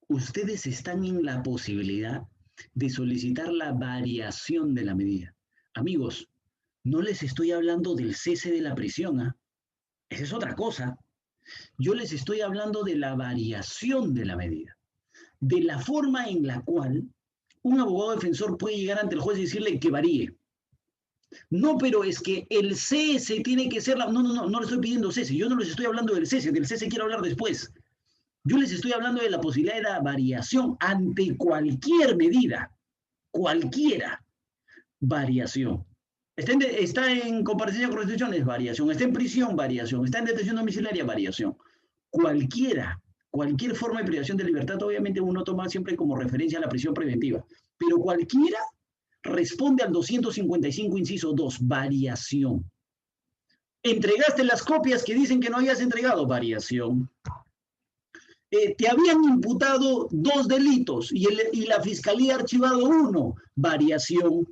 ustedes están en la posibilidad de solicitar la variación de la medida. Amigos, no les estoy hablando del cese de la prisión, ¿ah? Esa es otra cosa. Yo les estoy hablando de la variación de la medida, de la forma en la cual un abogado defensor puede llegar ante el juez y decirle que varíe. No, pero es que el cese tiene que ser no le estoy pidiendo cese, yo no les estoy hablando del cese quiero hablar después. Yo les estoy hablando de la posibilidad de la variación ante cualquier medida, cualquiera variación. Está en comparecencia con restricciones, variación. Está en prisión, variación. Está en detención domiciliaria, variación. Cualquier forma de privación de libertad, obviamente uno toma siempre como referencia a la prisión preventiva, pero cualquiera responde al 255, inciso 2, variación. Entregaste las copias que dicen que no hayas entregado, variación. Te habían imputado 2 delitos y la fiscalía ha archivado 1, variación.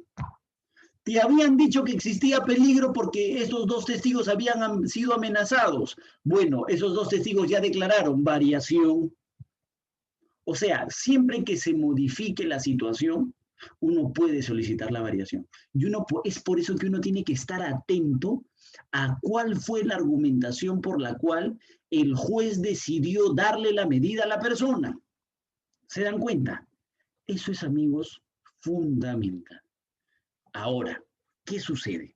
Te habían dicho que existía peligro porque estos 2 testigos habían sido amenazados. Bueno, esos 2 testigos ya declararon, variación. O sea, siempre que se modifique la situación, uno puede solicitar la variación. Y es por eso que uno tiene que estar atento a cuál fue la argumentación por la cual el juez decidió darle la medida a la persona. ¿Se dan cuenta? Eso es, amigos, fundamental. Ahora, ¿qué sucede?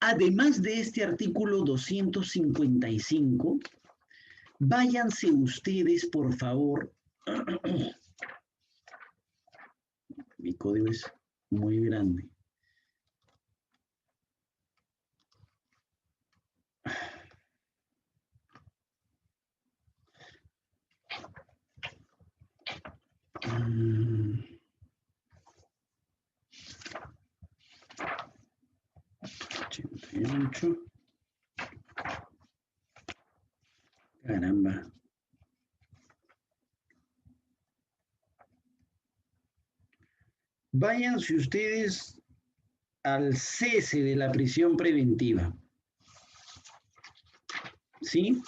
Además de este artículo 255, váyanse ustedes, por favor. Mi código es muy grande. Caramba. Váyanse ustedes al cese de la prisión preventiva. ¿Sí?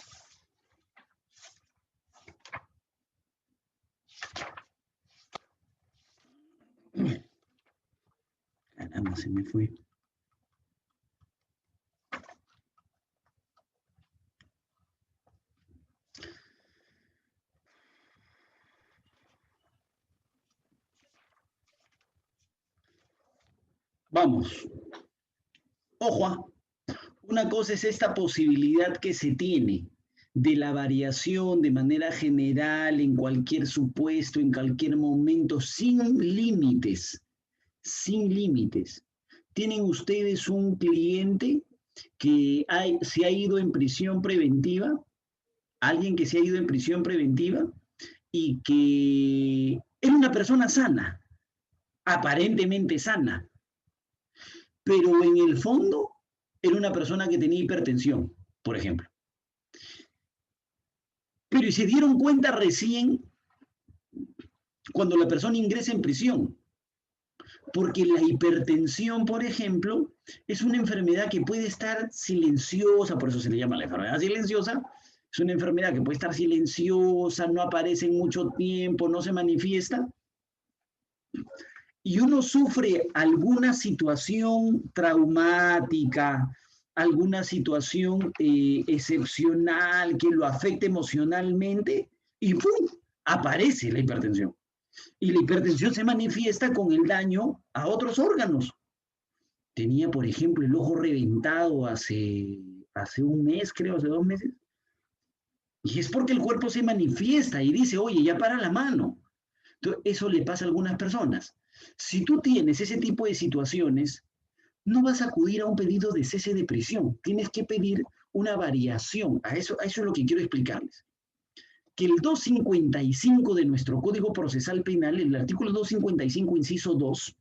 Caramba, se me fue. Vamos. Ojo, una cosa es esta posibilidad que se tiene de la variación de manera general en cualquier supuesto, en cualquier momento, sin límites, sin límites. Tienen ustedes un cliente que se ha ido en prisión preventiva, alguien que se ha ido en prisión preventiva y que era una persona sana, aparentemente sana, pero en el fondo era una persona que tenía hipertensión, por ejemplo. Pero y se dieron cuenta recién cuando la persona ingresa en prisión, porque la hipertensión, por ejemplo, es una enfermedad que puede estar silenciosa, por eso se le llama la enfermedad silenciosa. Es una enfermedad que puede estar silenciosa, no aparece en mucho tiempo, no se manifiesta. Y uno sufre alguna situación traumática, alguna situación excepcional que lo afecte emocionalmente y ¡pum!, aparece la hipertensión. Y la hipertensión se manifiesta con el daño a otros órganos. Tenía, por ejemplo, el ojo reventado hace un mes, creo, hace 2 meses. Y es porque el cuerpo se manifiesta y dice, oye, ya para la mano. Entonces, eso le pasa a algunas personas. Si tú tienes ese tipo de situaciones, no vas a acudir a un pedido de cese de prisión. Tienes que pedir una variación. A eso es lo que quiero explicarles. Que el 255 de nuestro Código Procesal Penal, el artículo 255, inciso 2,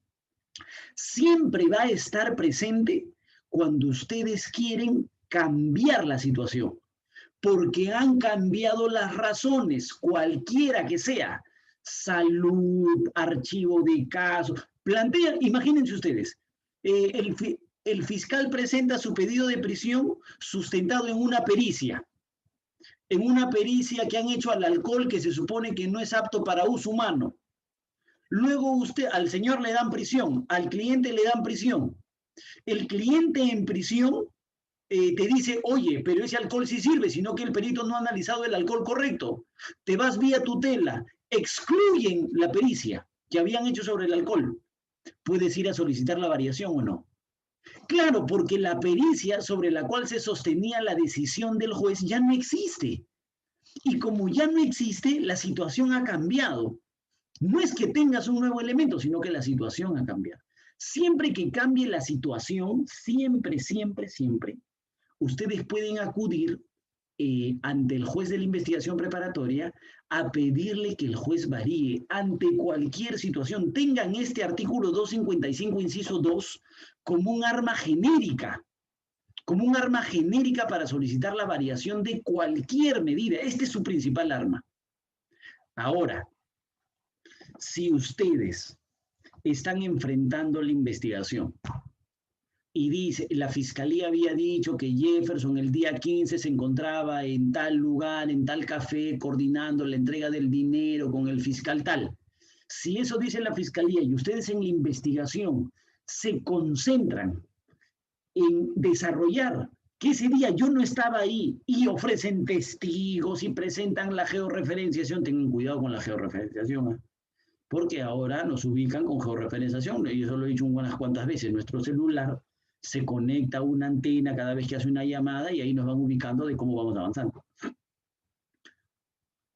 siempre va a estar presente cuando ustedes quieren cambiar la situación, porque han cambiado las razones, cualquiera que sea, salud, archivo de caso. Imagínense ustedes, el fiscal presenta su pedido de prisión sustentado en una pericia que han hecho al alcohol que se supone que no es apto para uso humano. Luego al señor le dan prisión, al cliente le dan prisión. El cliente en prisión te dice, oye, pero ese alcohol sí sirve, sino que el perito no ha analizado el alcohol correcto. Te vas vía tutela, excluyen la pericia que habían hecho sobre el alcohol. ¿Puedes ir a solicitar la variación o no? Claro, porque la pericia sobre la cual se sostenía la decisión del juez ya no existe. Y como ya no existe, la situación ha cambiado. No es que tengas un nuevo elemento, sino que la situación ha cambiado. Siempre que cambie la situación, siempre, ustedes pueden acudir ante el juez de la investigación preparatoria a pedirle que el juez varíe ante cualquier situación. Tengan este artículo 255, inciso 2, como un arma genérica para solicitar la variación de cualquier medida. Este es su principal arma. Ahora, si ustedes están enfrentando la investigación y dice, la fiscalía había dicho que Jefferson el día 15 se encontraba en tal lugar, en tal café, coordinando la entrega del dinero con el fiscal tal. Si eso dice la fiscalía y ustedes en la investigación se concentran en desarrollar que ese día yo no estaba ahí y ofrecen testigos y presentan la georreferenciación, tengan cuidado con la georreferenciación, ¿eh? Porque ahora nos ubican con georreferenciación, y eso lo he dicho unas cuantas veces, nuestro celular se conecta a una antena cada vez que hace una llamada y ahí nos van ubicando de cómo vamos avanzando.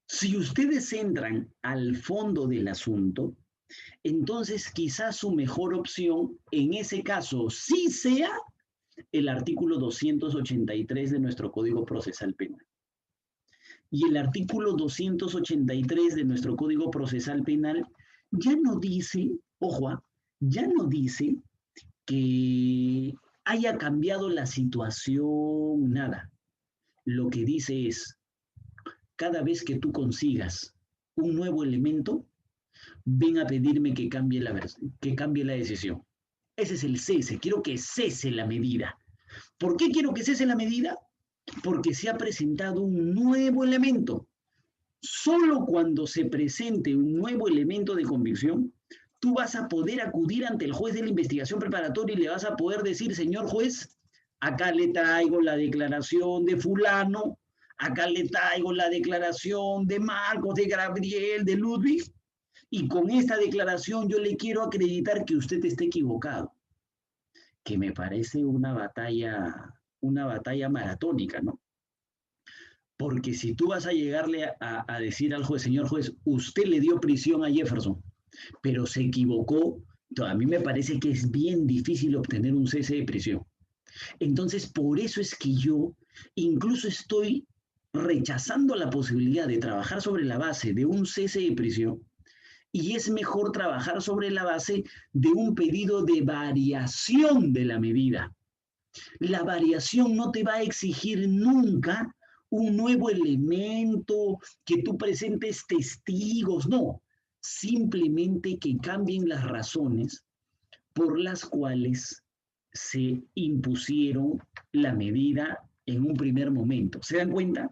Si ustedes entran al fondo del asunto, entonces quizás su mejor opción en ese caso sí sea el artículo 283 de nuestro Código Procesal Penal. Y el artículo 283 de nuestro Código Procesal Penal ya no dice, ojo, ya no dice que haya cambiado la situación, nada. Lo que dice es, cada vez que tú consigas un nuevo elemento, ven a pedirme que cambie la decisión. Ese es el cese, quiero que cese la medida. ¿Por qué quiero que cese la medida? Porque se ha presentado un nuevo elemento. Solo cuando se presente un nuevo elemento de convicción, tú vas a poder acudir ante el juez de la investigación preparatoria y le vas a poder decir, señor juez, acá le traigo la declaración de fulano, acá le traigo la declaración de Marcos, de Gabriel, de Ludwig, y con esta declaración yo le quiero acreditar que usted está equivocado. que me parece una batalla maratónica, ¿no? Porque si tú vas a llegarle a decir al juez, señor juez, usted le dio prisión a Jefferson, pero se equivocó, a mí me parece que es bien difícil obtener un cese de prisión. Entonces, por eso es que yo incluso estoy rechazando la posibilidad de trabajar sobre la base de un cese de prisión y es mejor trabajar sobre la base de un pedido de variación de la medida. La variación no te va a exigir nunca un nuevo elemento, que tú presentes testigos, no, simplemente que cambien las razones por las cuales se impusieron la medida en un primer momento. ¿Se dan cuenta?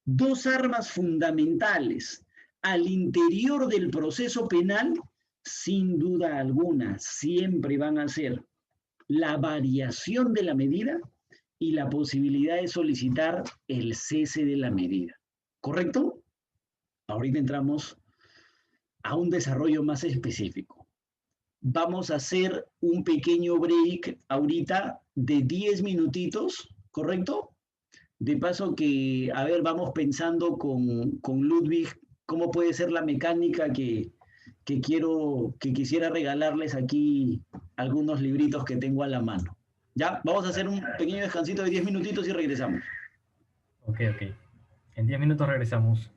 Dos armas fundamentales al interior del proceso penal, sin duda alguna, siempre van a ser la variación de la medida y la posibilidad de solicitar el cese de la medida. ¿Correcto? Ahorita entramos a un desarrollo más específico. Vamos a hacer un pequeño break ahorita de 10 minutitos, ¿correcto? De paso que, a ver, vamos pensando con Ludwig cómo puede ser la mecánica que quisiera regalarles aquí algunos libritos que tengo a la mano. Ya, vamos a hacer un pequeño descansito de 10 minutitos y regresamos. Ok, ok. En 10 minutos regresamos.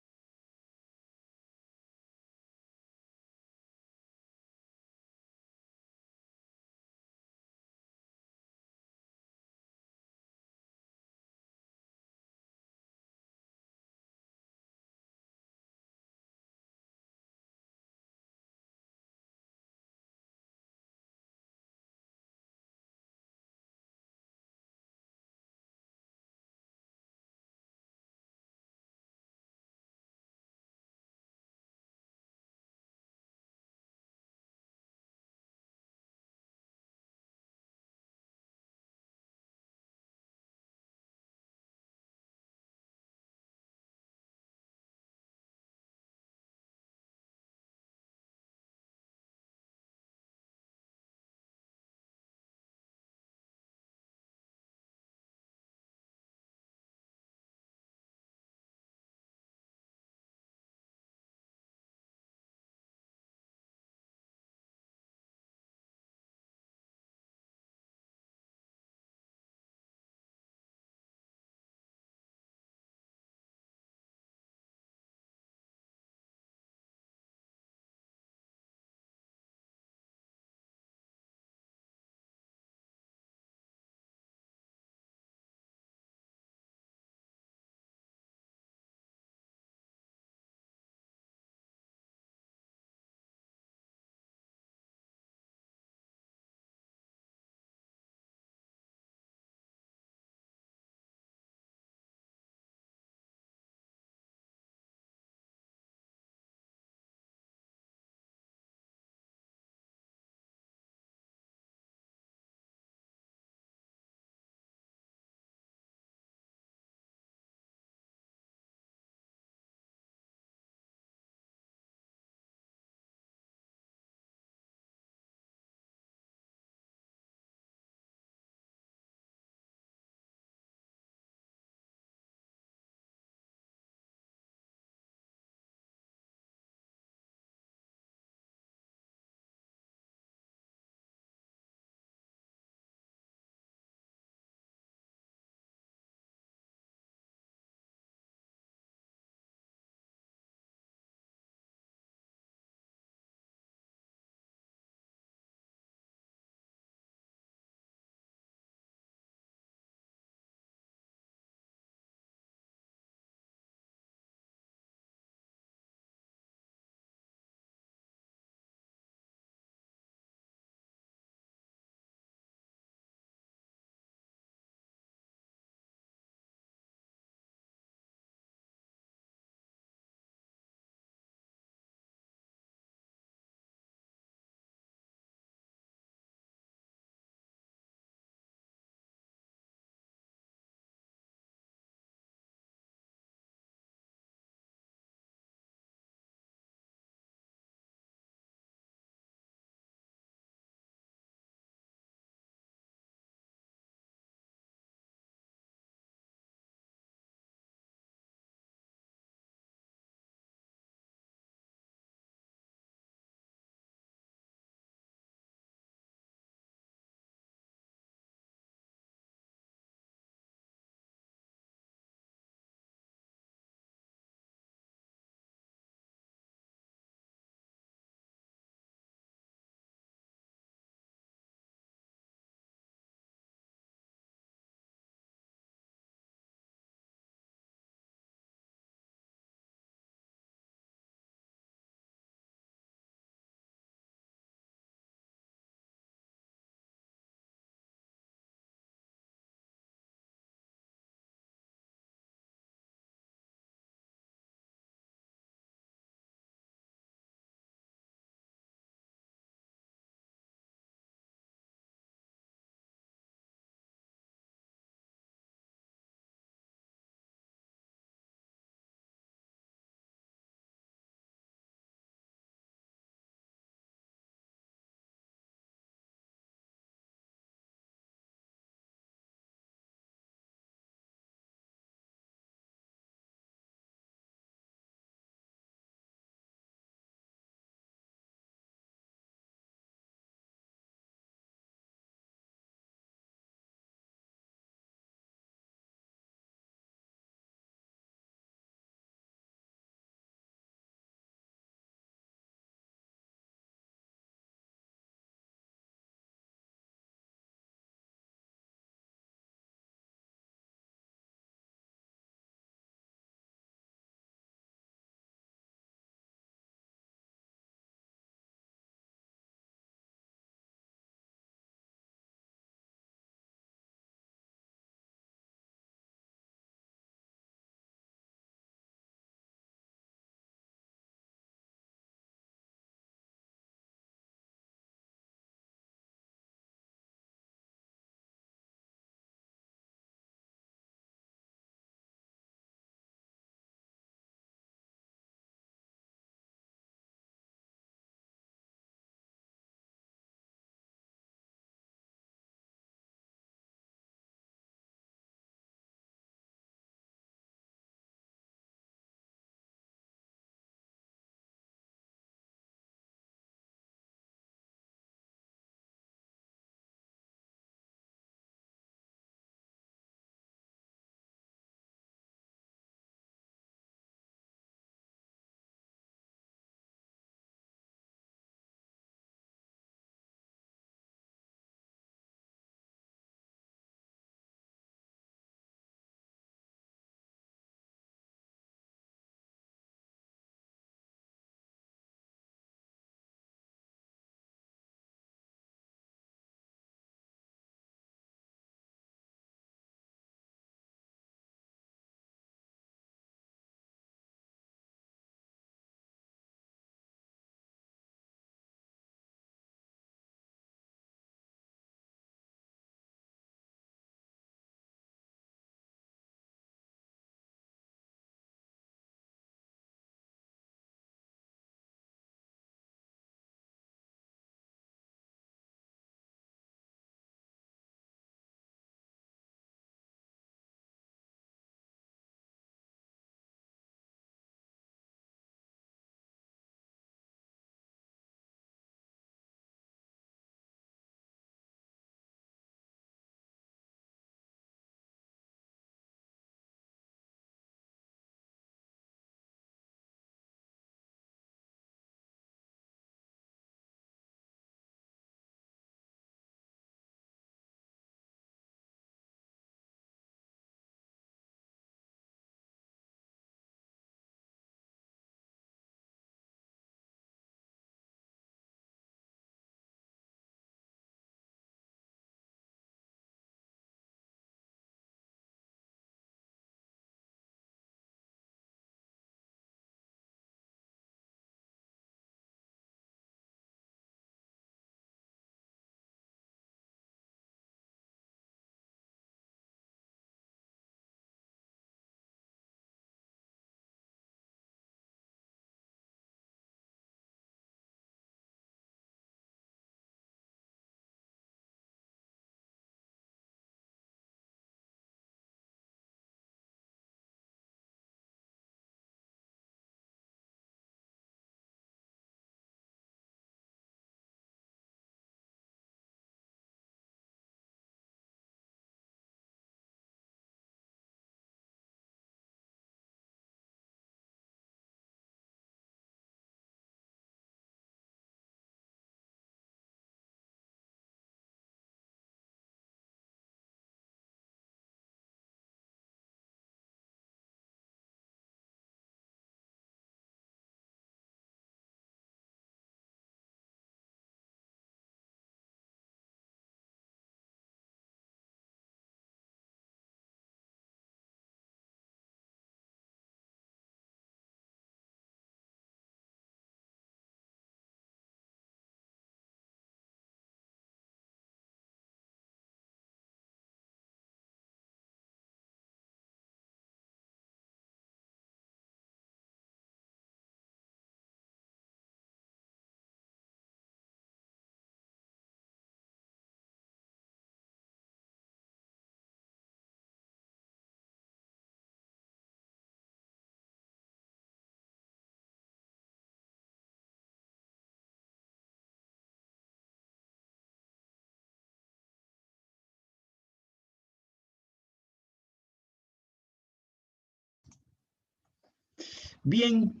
Bien,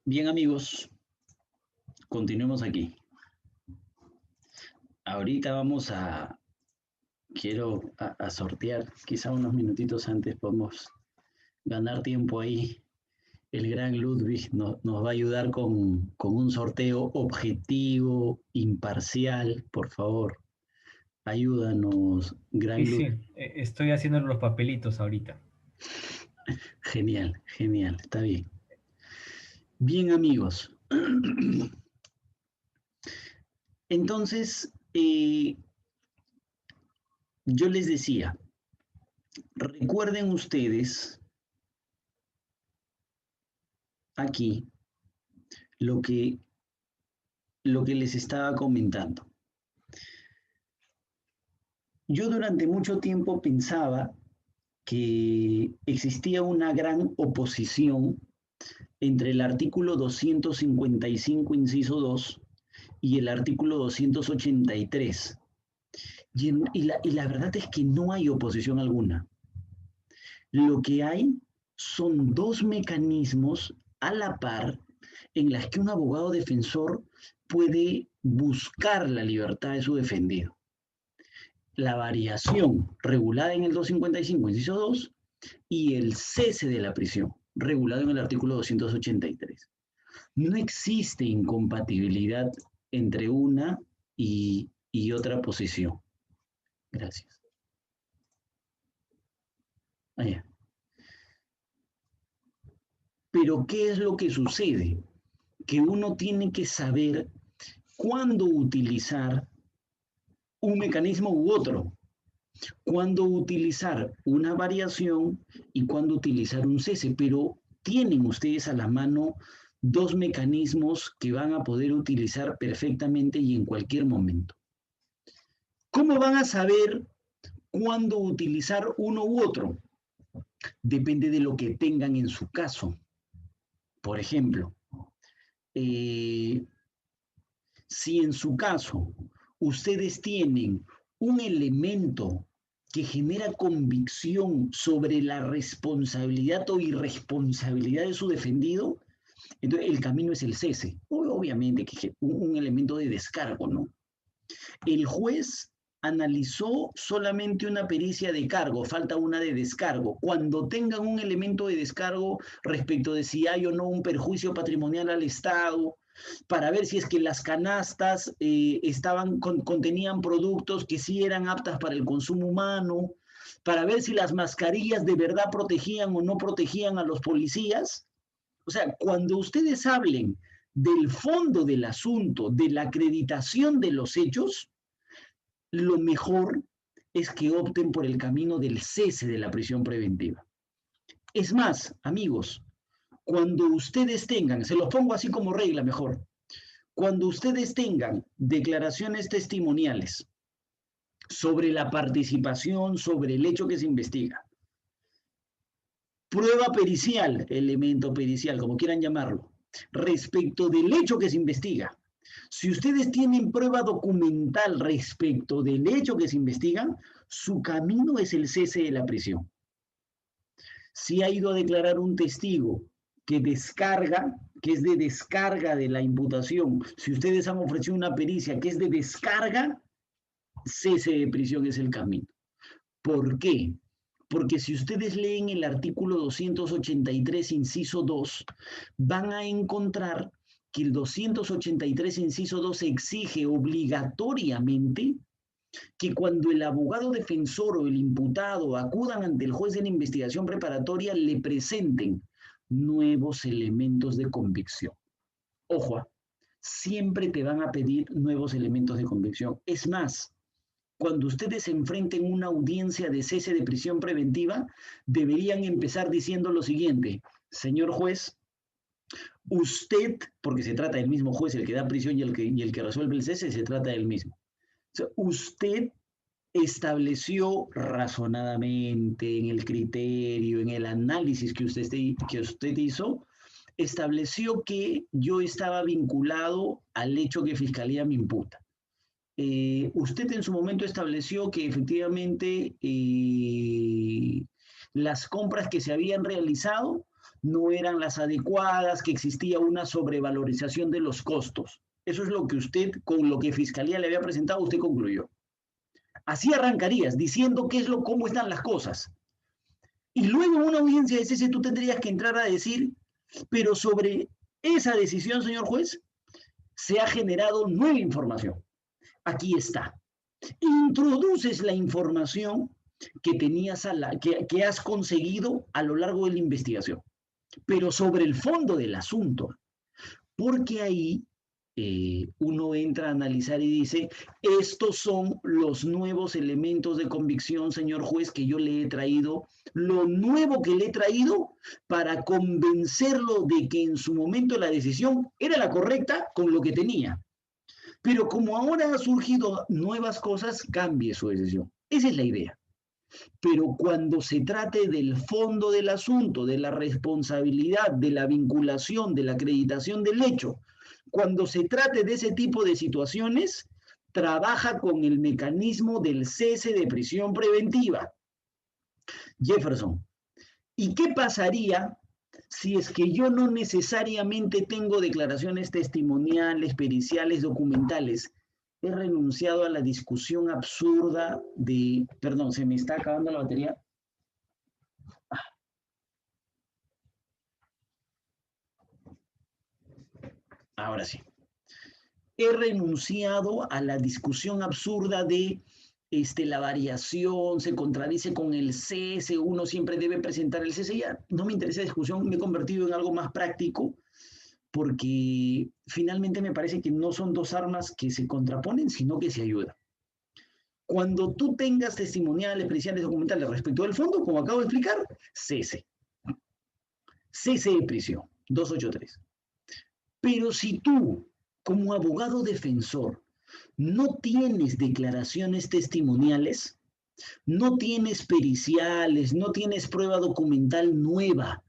bien amigos, continuemos aquí. Ahorita vamos quiero sortear, quizá unos minutitos antes podemos ganar tiempo ahí. El gran Ludwig nos va a ayudar con un sorteo objetivo, imparcial, por favor. Ayúdanos, gran Sí, Ludwig. sí, estoy haciendo los papelitos ahorita. Genial, genial, está bien. Bien amigos. Entonces, yo les decía, recuerden ustedes aquí lo que les estaba comentando. Yo durante mucho tiempo pensaba que existía una gran oposición entre el artículo 255, inciso 2, y el artículo 283. Y la verdad es que no hay oposición alguna. Lo que hay son dos mecanismos a la par en las que un abogado defensor puede buscar la libertad de su defendido. La variación regulada en el 255, inciso 2, y el cese de la prisión, regulado en el artículo 283. No existe incompatibilidad entre una y otra posición. Gracias. Allá. Pero ¿qué es lo que sucede? Que uno tiene que saber cuándo utilizar un mecanismo u otro, cuándo utilizar una variación y cuándo utilizar un cese, pero tienen ustedes a la mano dos mecanismos que van a poder utilizar perfectamente y en cualquier momento. ¿Cómo van a saber cuándo utilizar uno u otro? Depende de lo que tengan en su caso. Por ejemplo, si en su caso ustedes tienen un elemento que genera convicción sobre la responsabilidad o irresponsabilidad de su defendido, entonces el camino es el cese. Obviamente que un elemento de descargo, ¿no? El juez analizó solamente una pericia de cargo, falta una de descargo. Cuando tengan un elemento de descargo respecto de si hay o no un perjuicio patrimonial al Estado, para ver si es que las canastas contenían productos que sí eran aptas para el consumo humano, para ver si las mascarillas de verdad protegían o no protegían a los policías. O sea, cuando ustedes hablen del fondo del asunto, de la acreditación de los hechos, lo mejor es que opten por el camino del cese de la prisión preventiva. Es más, amigos, cuando ustedes tengan, se los pongo así como regla mejor, cuando ustedes tengan declaraciones testimoniales sobre la participación, sobre el hecho que se investiga, prueba pericial, elemento pericial, como quieran llamarlo, respecto del hecho que se investiga, si ustedes tienen prueba documental respecto del hecho que se investiga, su camino es el cese de la prisión. Si ha ido a declarar un testigo que descarga, que es de descarga de la imputación, si ustedes han ofrecido una pericia que es de descarga, cese de prisión es el camino. ¿Por qué? Porque si ustedes leen el artículo 283, inciso 2, van a encontrar que el 283, inciso 2, exige obligatoriamente que cuando el abogado defensor o el imputado acudan ante el juez de la investigación preparatoria, le presenten nuevos elementos de convicción. Ojo, siempre te van a pedir nuevos elementos de convicción. Es más, cuando ustedes se enfrenten una audiencia de cese de prisión preventiva, deberían empezar diciendo lo siguiente: señor juez, usted, porque se trata del mismo juez, el que da prisión y el que resuelve el cese, se trata del mismo. O sea, usted estableció razonadamente en el criterio, en el análisis que usted hizo, estableció que yo estaba vinculado al hecho que Fiscalía me imputa. Usted en su momento estableció que efectivamente las compras que se habían realizado no eran las adecuadas, que existía una sobrevalorización de los costos. Eso es lo que usted, con lo que Fiscalía le había presentado, usted concluyó. Así arrancarías, diciendo cómo están las cosas. Y luego en una audiencia de cese tú tendrías que entrar a decir, pero sobre esa decisión, señor juez, se ha generado nueva información. Aquí está. Introduces la información que tenías que has conseguido a lo largo de la investigación, pero sobre el fondo del asunto, porque ahí uno entra a analizar y dice, estos son los nuevos elementos de convicción, señor juez, que yo le he traído, lo nuevo que le he traído para convencerlo de que en su momento la decisión era la correcta con lo que tenía. Pero como ahora han surgido nuevas cosas, cambie su decisión. Esa es la idea. Pero cuando se trate del fondo del asunto, de la responsabilidad, de la vinculación, de la acreditación del hecho, cuando se trate de ese tipo de situaciones, trabaja con el mecanismo del cese de prisión preventiva. Jefferson, ¿y qué pasaría si es que yo no necesariamente tengo declaraciones testimoniales, periciales, documentales? He renunciado a la discusión absurda de... Perdón, se me está acabando la batería. Ahora sí. He renunciado a la discusión absurda de la variación, se contradice con el cese, uno siempre debe presentar el cese. Ya no me interesa la discusión, me he convertido en algo más práctico, porque finalmente me parece que no son dos armas que se contraponen, sino que se ayudan. Cuando tú tengas testimoniales, periciales, documentales respecto del fondo, como acabo de explicar, cese. Cese de prisión, 283. Pero si tú, como abogado defensor, no tienes declaraciones testimoniales, no tienes periciales, no tienes prueba documental nueva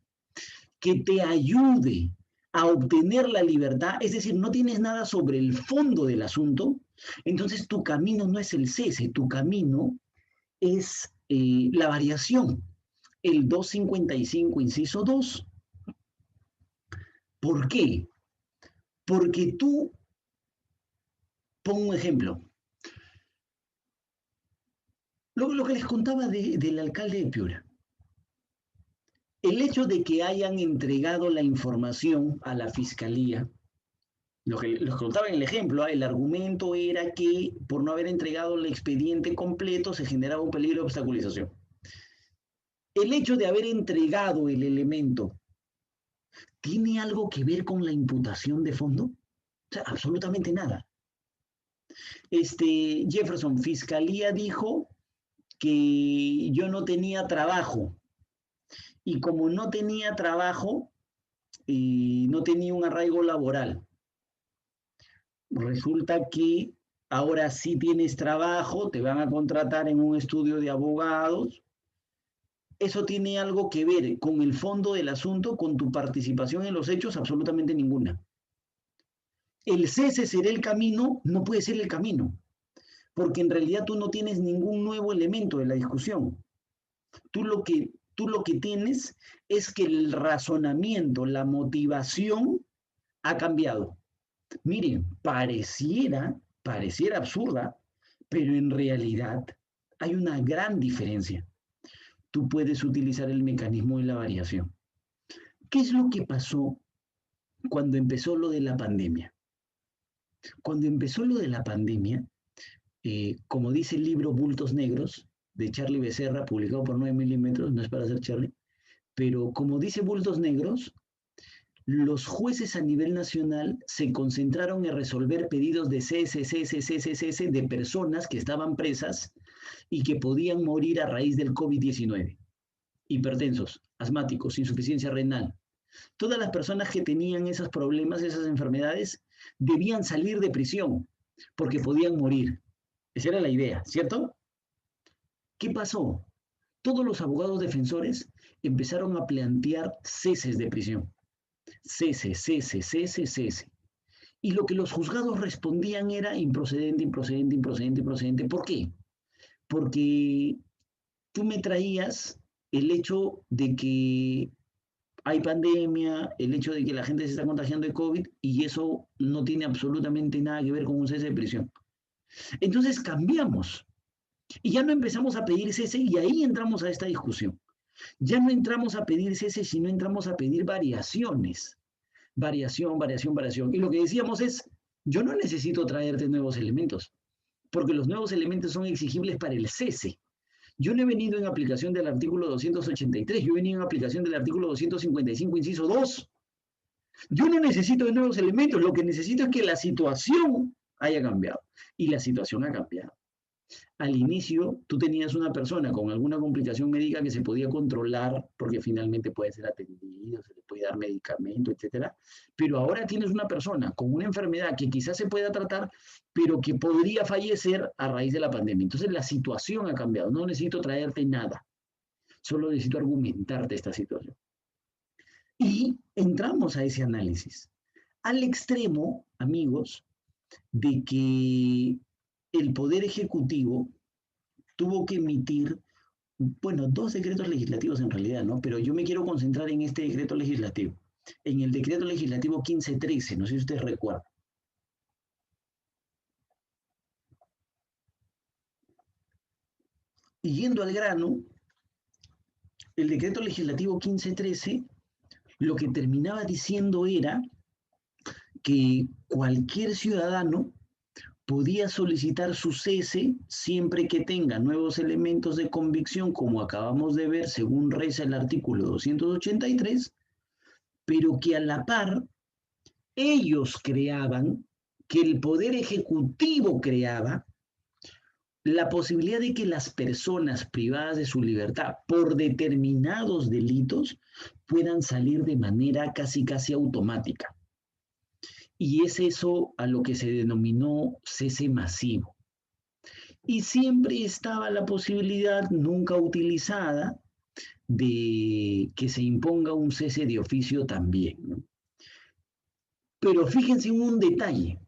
que te ayude a obtener la libertad, es decir, no tienes nada sobre el fondo del asunto, entonces tu camino no es el cese, tu camino es la variación, el 255, inciso 2. ¿Por qué? Porque tú, pongo un ejemplo, lo que les contaba del alcalde de Piura. El hecho de que hayan entregado la información a la fiscalía, lo que les contaba en el ejemplo, el argumento era que por no haber entregado el expediente completo se generaba un peligro de obstaculización. El hecho de haber entregado el elemento, ¿tiene algo que ver con la imputación de fondo? O sea, absolutamente nada. Jefferson, fiscalía dijo que yo no tenía trabajo. Y como no tenía trabajo, no tenía un arraigo laboral. Resulta que ahora sí tienes trabajo, te van a contratar en un estudio de abogados. ¿Eso tiene algo que ver con el fondo del asunto, con tu participación en los hechos? Absolutamente ninguna. El cese será el camino, no puede ser el camino, porque en realidad tú no tienes ningún nuevo elemento de la discusión. Tú lo que tienes es que el razonamiento, la motivación ha cambiado. Miren, pareciera absurda, pero en realidad hay una gran diferencia. Tú puedes utilizar el mecanismo de la variación. ¿Qué es lo que pasó cuando empezó lo de la pandemia? Cuando empezó lo de la pandemia, como dice el libro Bultos Negros, de Charlie Becerra, publicado por 9 milímetros, no es para ser Charlie, pero como dice Bultos Negros, los jueces a nivel nacional se concentraron en resolver pedidos de cese de personas que estaban presas y que podían morir a raíz del COVID-19. Hipertensos, asmáticos, insuficiencia renal. Todas las personas que tenían esos problemas, esas enfermedades, debían salir de prisión porque podían morir. Esa era la idea, ¿cierto? ¿Qué pasó? Todos los abogados defensores empezaron a plantear ceses de prisión. Cese. Y lo que los juzgados respondían era improcedente. ¿Por qué? Porque tú me traías el hecho de que hay pandemia, el hecho de que la gente se está contagiando de COVID, y eso no tiene absolutamente nada que ver con un cese de prisión. Entonces cambiamos, y ya no empezamos a pedir cese, y ahí entramos a esta discusión. Ya no entramos a pedir cese, sino entramos a pedir variaciones. Variación, variación, variación. Y lo que decíamos es, yo no necesito traerte nuevos elementos, porque los nuevos elementos son exigibles para el cese. Yo no he venido en aplicación del artículo 283, yo he venido en aplicación del artículo 255, inciso 2. Yo no necesito de nuevos elementos, lo que necesito es que la situación haya cambiado. Y la situación ha cambiado. Al inicio, tú tenías una persona con alguna complicación médica que se podía controlar porque finalmente puede ser atendido, se le puede dar medicamento, etcétera. Pero ahora tienes una persona con una enfermedad que quizás se pueda tratar, pero que podría fallecer a raíz de la pandemia. Entonces la situación ha cambiado. No necesito traerte nada, solo necesito argumentarte esta situación. Y entramos a ese análisis. Al extremo, amigos, de que el Poder Ejecutivo tuvo que emitir, bueno, 2 decretos legislativos en realidad, ¿no? Pero yo me quiero concentrar en este decreto legislativo, en el decreto legislativo 1513, no sé si ustedes recuerdan. Y yendo al grano, el decreto legislativo 1513 lo que terminaba diciendo era que cualquier ciudadano podía solicitar su cese siempre que tenga nuevos elementos de convicción, como acabamos de ver, según reza el artículo 283, pero que a la par ellos creaban, que el Poder Ejecutivo creaba, la posibilidad de que las personas privadas de su libertad por determinados delitos puedan salir de manera casi automática. Y es eso a lo que se denominó cese masivo. Y siempre estaba la posibilidad, nunca utilizada, de que se imponga un cese de oficio también, ¿no? Pero fíjense en un detalle.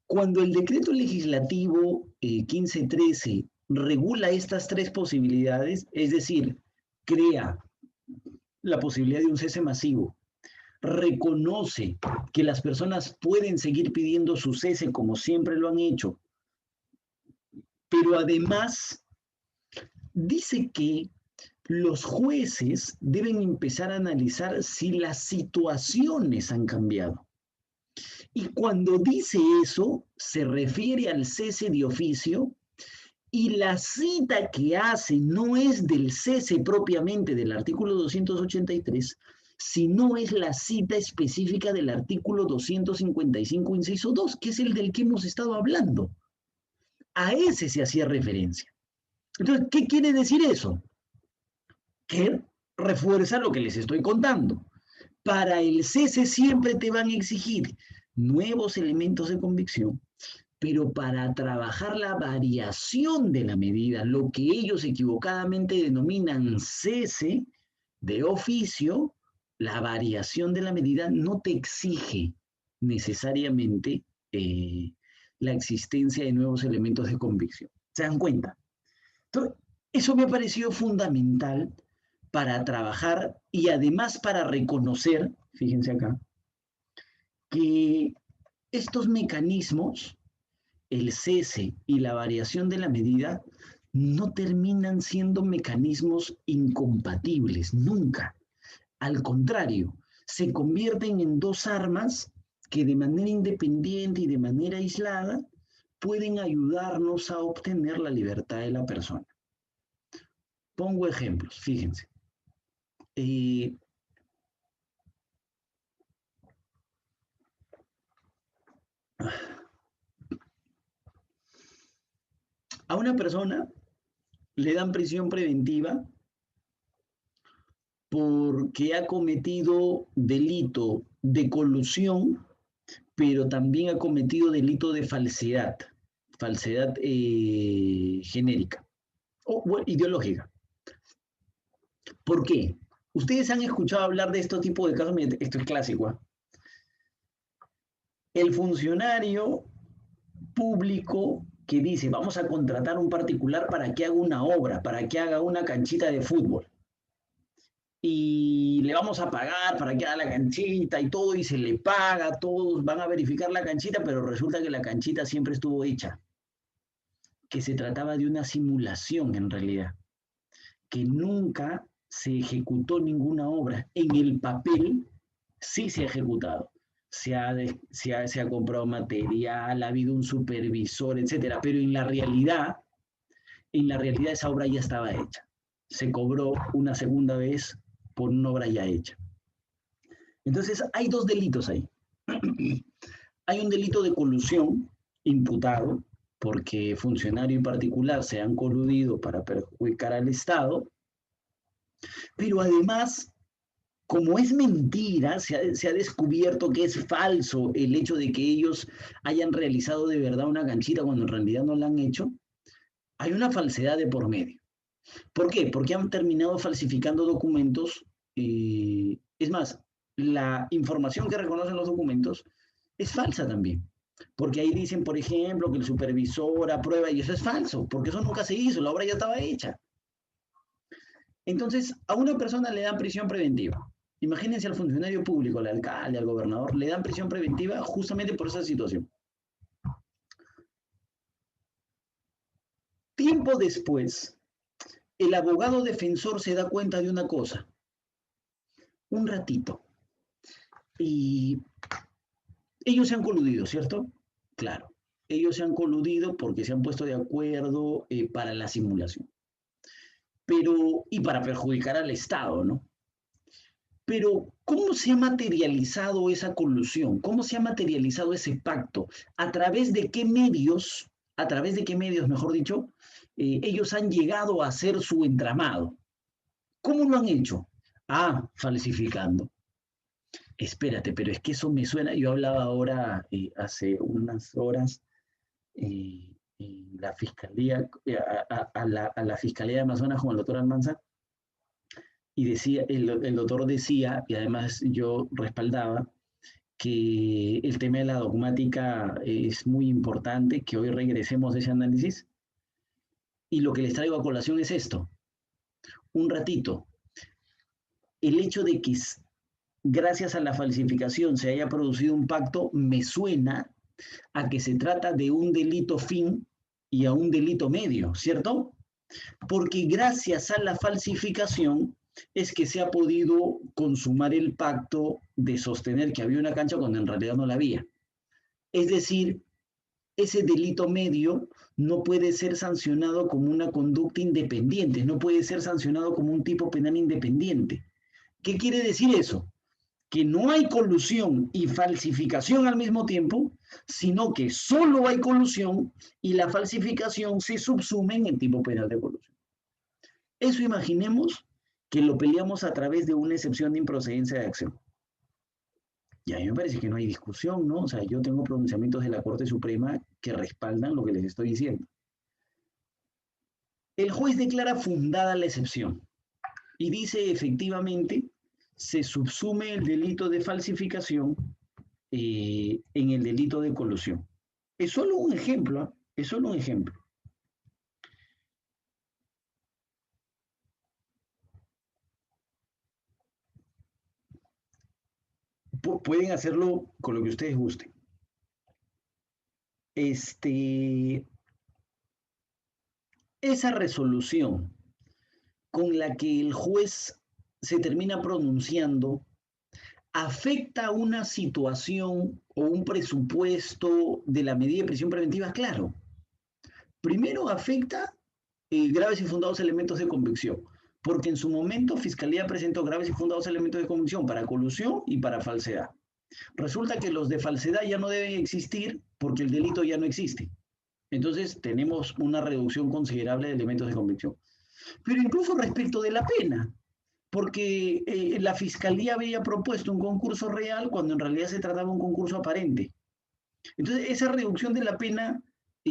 Cuando el decreto legislativo 1513 regula estas 3 posibilidades, es decir, crea la posibilidad de un cese masivo, reconoce que las personas pueden seguir pidiendo su cese como siempre lo han hecho, pero además dice que los jueces deben empezar a analizar si las situaciones han cambiado. Y cuando dice eso, se refiere al cese de oficio, y la cita que hace no es del cese propiamente del artículo 283, sino es la cita específica del artículo 255, inciso 2, que es el del que hemos estado hablando. A ese se hacía referencia. Entonces, ¿qué quiere decir eso? Que refuerza lo que les estoy contando. Para el cese siempre te van a exigir nuevos elementos de convicción, pero para trabajar la variación de la medida, lo que ellos equivocadamente denominan cese de oficio, la variación de la medida no te exige necesariamente la existencia de nuevos elementos de convicción. ¿Se dan cuenta? Entonces, eso me ha parecido fundamental para trabajar y además para reconocer, fíjense acá, que estos mecanismos, el cese y la variación de la medida, no terminan siendo mecanismos incompatibles, nunca. Al contrario, se convierten en 2 armas que de manera independiente y de manera aislada pueden ayudarnos a obtener la libertad de la persona. Pongo ejemplos, fíjense. A una persona le dan prisión preventiva porque ha cometido delito de colusión, pero también ha cometido delito de falsedad genérica o bueno, ideológica. ¿Por qué? Ustedes han escuchado hablar de este tipo de casos, esto es clásico, ¿eh? El funcionario público que dice, vamos a contratar a un particular para que haga una obra, para que haga una canchita de fútbol. y le vamos a pagar para que haga la canchita y todo, y se le paga, todos van a verificar la canchita, pero resulta que la canchita siempre estuvo hecha, que se trataba de una simulación en realidad, que nunca se ejecutó ninguna obra. En el papel sí se ha ejecutado. Se ha comprado material, ha habido un supervisor, etcétera, pero en la realidad esa obra ya estaba hecha. Se cobró una segunda vez por una obra ya hecha. Entonces, hay dos delitos ahí. Hay un delito de colusión imputado, porque funcionario en particular se han coludido para perjudicar al Estado, pero además, como es mentira, se ha descubierto que es falso el hecho de que ellos hayan realizado de verdad una canchita cuando en realidad no la han hecho, hay una falsedad de por medio. ¿Por qué? Porque han terminado falsificando documentos. Es más, la información que reconocen los documentos es falsa también. Porque ahí dicen, por ejemplo, que el supervisor aprueba, y eso es falso, porque eso nunca se hizo, la obra ya estaba hecha. Entonces, a una persona le dan prisión preventiva. Imagínense al funcionario público, al alcalde, al gobernador, le dan prisión preventiva justamente por esa situación. Tiempo después, el abogado defensor se da cuenta de una cosa. Un ratito. Y ellos se han coludido, ¿cierto? Claro. Ellos se han coludido porque se han puesto de acuerdo para la simulación. Y para perjudicar al Estado, ¿no? Pero, ¿cómo se ha materializado esa colusión? ¿Cómo se ha materializado ese pacto? ¿A través de qué medios, mejor dicho, ellos han llegado a hacer su entramado? ¿Cómo lo han hecho? Falsificando. Espérate, pero es que eso me suena. Yo hablaba ahora, hace unas horas, la Fiscalía, a la Fiscalía de Amazonas con el doctor Almanza, y decía, el doctor decía, y además yo respaldaba, que el tema de la dogmática es muy importante, que hoy regresemos a ese análisis. Y lo que les traigo a colación es esto. Un ratito. El hecho de que gracias a la falsificación se haya producido un pacto me suena a que se trata de un delito fin y a un delito medio, ¿cierto? Porque gracias a la falsificación es que se ha podido consumar el pacto de sostener que había una cancha cuando en realidad no la había. Es decir, ese delito medio no puede ser sancionado como una conducta independiente, no puede ser sancionado como un tipo penal independiente. ¿Qué quiere decir eso? Que no hay colusión y falsificación al mismo tiempo, sino que solo hay colusión y la falsificación se subsume en el tipo penal de colusión. Eso imaginemos que lo peleamos a través de una excepción de improcedencia de acción. Y a mí me parece que no hay discusión, ¿no? O sea, yo tengo pronunciamientos de la Corte Suprema que respaldan lo que les estoy diciendo. El juez declara fundada la excepción y dice efectivamente se subsume el delito de falsificación en el delito de colusión. Es solo un ejemplo, ¿eh? Es solo un ejemplo. Pueden hacerlo con lo que ustedes gusten. Esa resolución con la que el juez se termina pronunciando afecta una situación o un presupuesto de la medida de prisión preventiva, claro. Primero afecta graves y fundados elementos de convicción, porque en su momento Fiscalía presentó graves y fundados elementos de convicción para colusión y para falsedad. Resulta que los de falsedad ya no deben existir porque el delito ya no existe. Entonces tenemos una reducción considerable de elementos de convicción. Pero incluso respecto de la pena, porque la Fiscalía había propuesto un concurso real cuando en realidad se trataba de un concurso aparente. Entonces esa reducción de la pena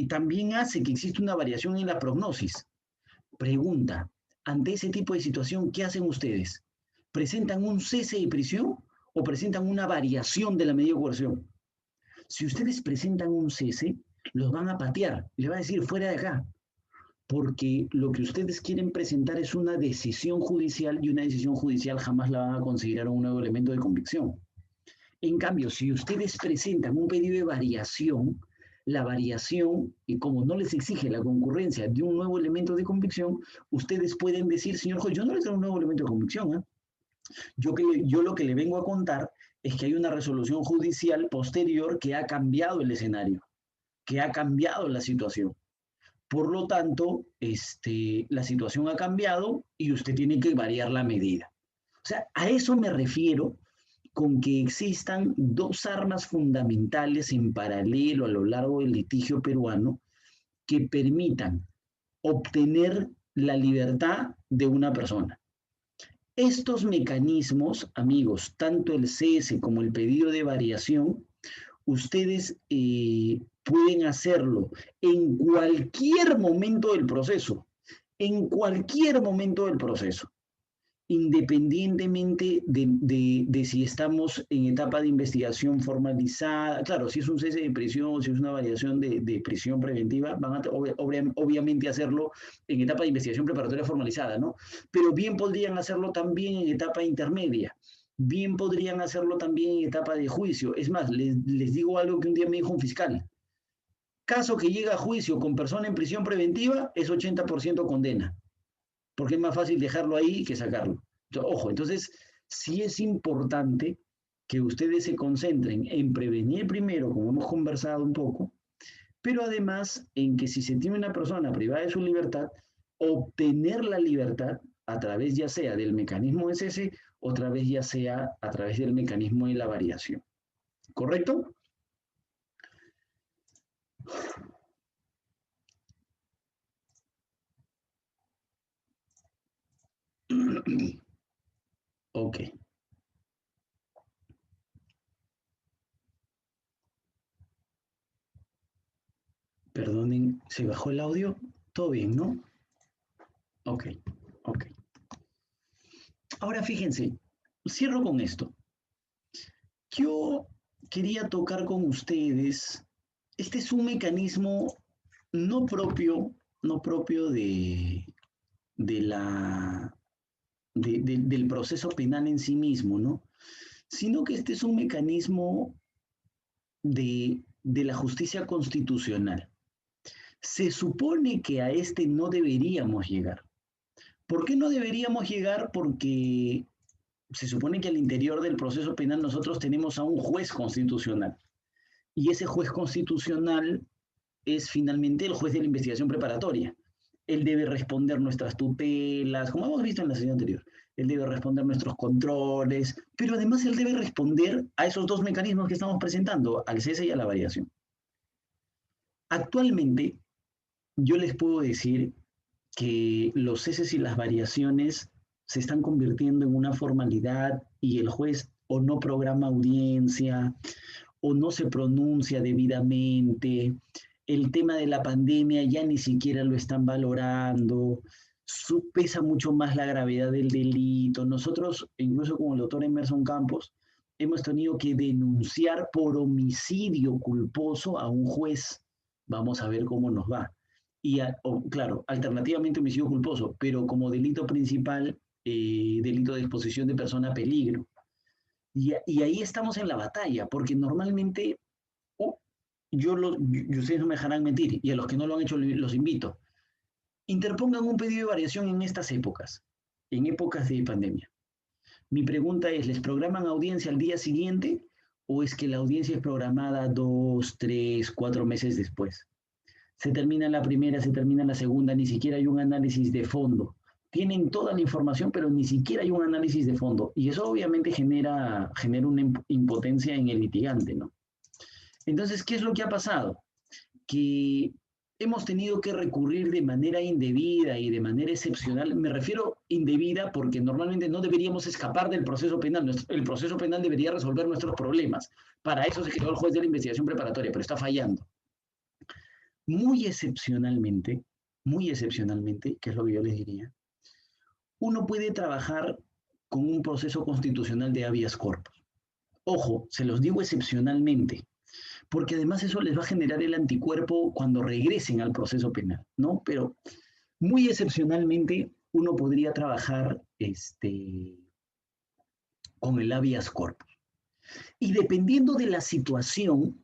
también hace que exista una variación en la prognosis. Pregunta, ante ese tipo de situación, ¿qué hacen ustedes? ¿Presentan un cese de prisión o presentan una variación de la medida de coerción? Si ustedes presentan un cese, los van a patear, les van a decir fuera de acá. porque lo que ustedes quieren presentar es una decisión judicial y una decisión judicial jamás la van a considerar un nuevo elemento de convicción. En cambio, si ustedes presentan un pedido de variación, la variación, y como no les exige la concurrencia de un nuevo elemento de convicción, ustedes pueden decir, señor juez, yo no le traigo un nuevo elemento de convicción, ¿eh? Yo lo que le vengo a contar es que hay una resolución judicial posterior que ha cambiado el escenario, que ha cambiado la situación. Por lo tanto, la situación ha cambiado y usted tiene que variar la medida. O sea, a eso me refiero con que existan dos armas fundamentales en paralelo a lo largo del litigio peruano que permitan obtener la libertad de una persona. Estos mecanismos, amigos, tanto el cese como el pedido de variación, ustedes pueden hacerlo en cualquier momento del proceso, independientemente de si estamos en etapa de investigación formalizada. Claro, si es un cese de prisión, si es una variación de prisión preventiva, van a obviamente hacerlo en etapa de investigación preparatoria formalizada, ¿no? Pero bien podrían hacerlo también en etapa intermedia. Bien podrían hacerlo también en etapa de juicio. Es más, les digo algo que un día me dijo un fiscal. Caso que llega a juicio con persona en prisión preventiva, es 80% condena, porque es más fácil dejarlo ahí que sacarlo. Ojo, entonces sí es importante que ustedes se concentren en prevenir primero, como hemos conversado un poco, pero además en que si se tiene una persona privada de su libertad, obtener la libertad a través ya sea del mecanismo de cese, otra vez ya sea a través del mecanismo de la variación. ¿Correcto? Ok. Perdonen, ¿se bajó el audio? ¿Todo bien, no? Ok, ok. Ahora fíjense, cierro con esto. Yo quería tocar con ustedes, este es un mecanismo no propio del proceso penal en sí mismo, ¿no? Sino que este es un mecanismo de la justicia constitucional. Se supone que a este no deberíamos llegar. ¿Por qué no deberíamos llegar? Porque se supone que al interior del proceso penal nosotros tenemos a un juez constitucional. Y ese juez constitucional es finalmente el juez de la investigación preparatoria. Él debe responder nuestras tutelas, como hemos visto en la sesión anterior. Él debe responder nuestros controles, pero además él debe responder a esos dos mecanismos que estamos presentando, al cese y a la variación. Actualmente, yo les puedo decir que los ceses y las variaciones se están convirtiendo en una formalidad y el juez o no programa audiencia o no se pronuncia debidamente. El tema de la pandemia ya ni siquiera lo están valorando. Pesa mucho más la gravedad del delito. Nosotros, incluso como el doctor Emerson Campos, hemos tenido que denunciar por homicidio culposo a un juez. Vamos a ver cómo nos va. Y, claro, alternativamente homicidio culposo, pero como delito principal, delito de exposición de persona a peligro. Y ahí estamos en la batalla, porque normalmente, ustedes no me dejarán mentir, y a los que no lo han hecho los invito, interpongan un pedido de variación en estas épocas, en épocas de pandemia. Mi pregunta es, ¿les programan audiencia al día siguiente o es que la audiencia es programada 2, 3, 4 meses después? Se termina la primera, se termina la segunda, ni siquiera hay un análisis de fondo. Tienen toda la información, pero ni siquiera hay un análisis de fondo. Y eso obviamente genera una impotencia en el litigante, ¿no? Entonces, ¿qué es lo que ha pasado? Que hemos tenido que recurrir de manera indebida y de manera excepcional. Me refiero indebida porque normalmente no deberíamos escapar del proceso penal. El proceso penal debería resolver nuestros problemas. Para eso se creó el juez de la investigación preparatoria, pero está fallando. Muy excepcionalmente, que es lo que yo les diría, uno puede trabajar con un proceso constitucional de habeas corpus. Ojo, se los digo excepcionalmente, porque además eso les va a generar el anticuerpo cuando regresen al proceso penal, ¿no? Pero Muy excepcionalmente, uno podría trabajar con el habeas corpus. Y dependiendo de la situación,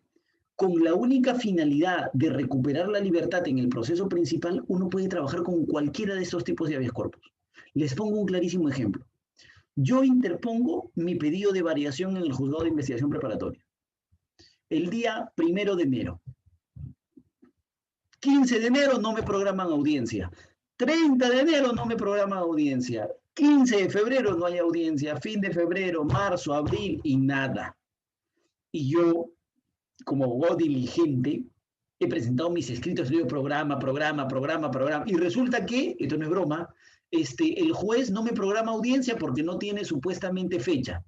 con la única finalidad de recuperar la libertad en el proceso principal, uno puede trabajar con cualquiera de estos tipos de habeas corpus. Les pongo un clarísimo ejemplo. Yo interpongo mi pedido de variación en el juzgado de investigación preparatoria. El día 1 de enero. 15 de enero no me programan audiencia. 30 de enero no me programan audiencia. 15 de febrero no hay audiencia. Fin de febrero, marzo, abril y nada. Y yo, como abogado diligente, he presentado mis escritos, digo programa. Y resulta que, esto no es broma, el juez no me programa audiencia porque no tiene supuestamente fecha.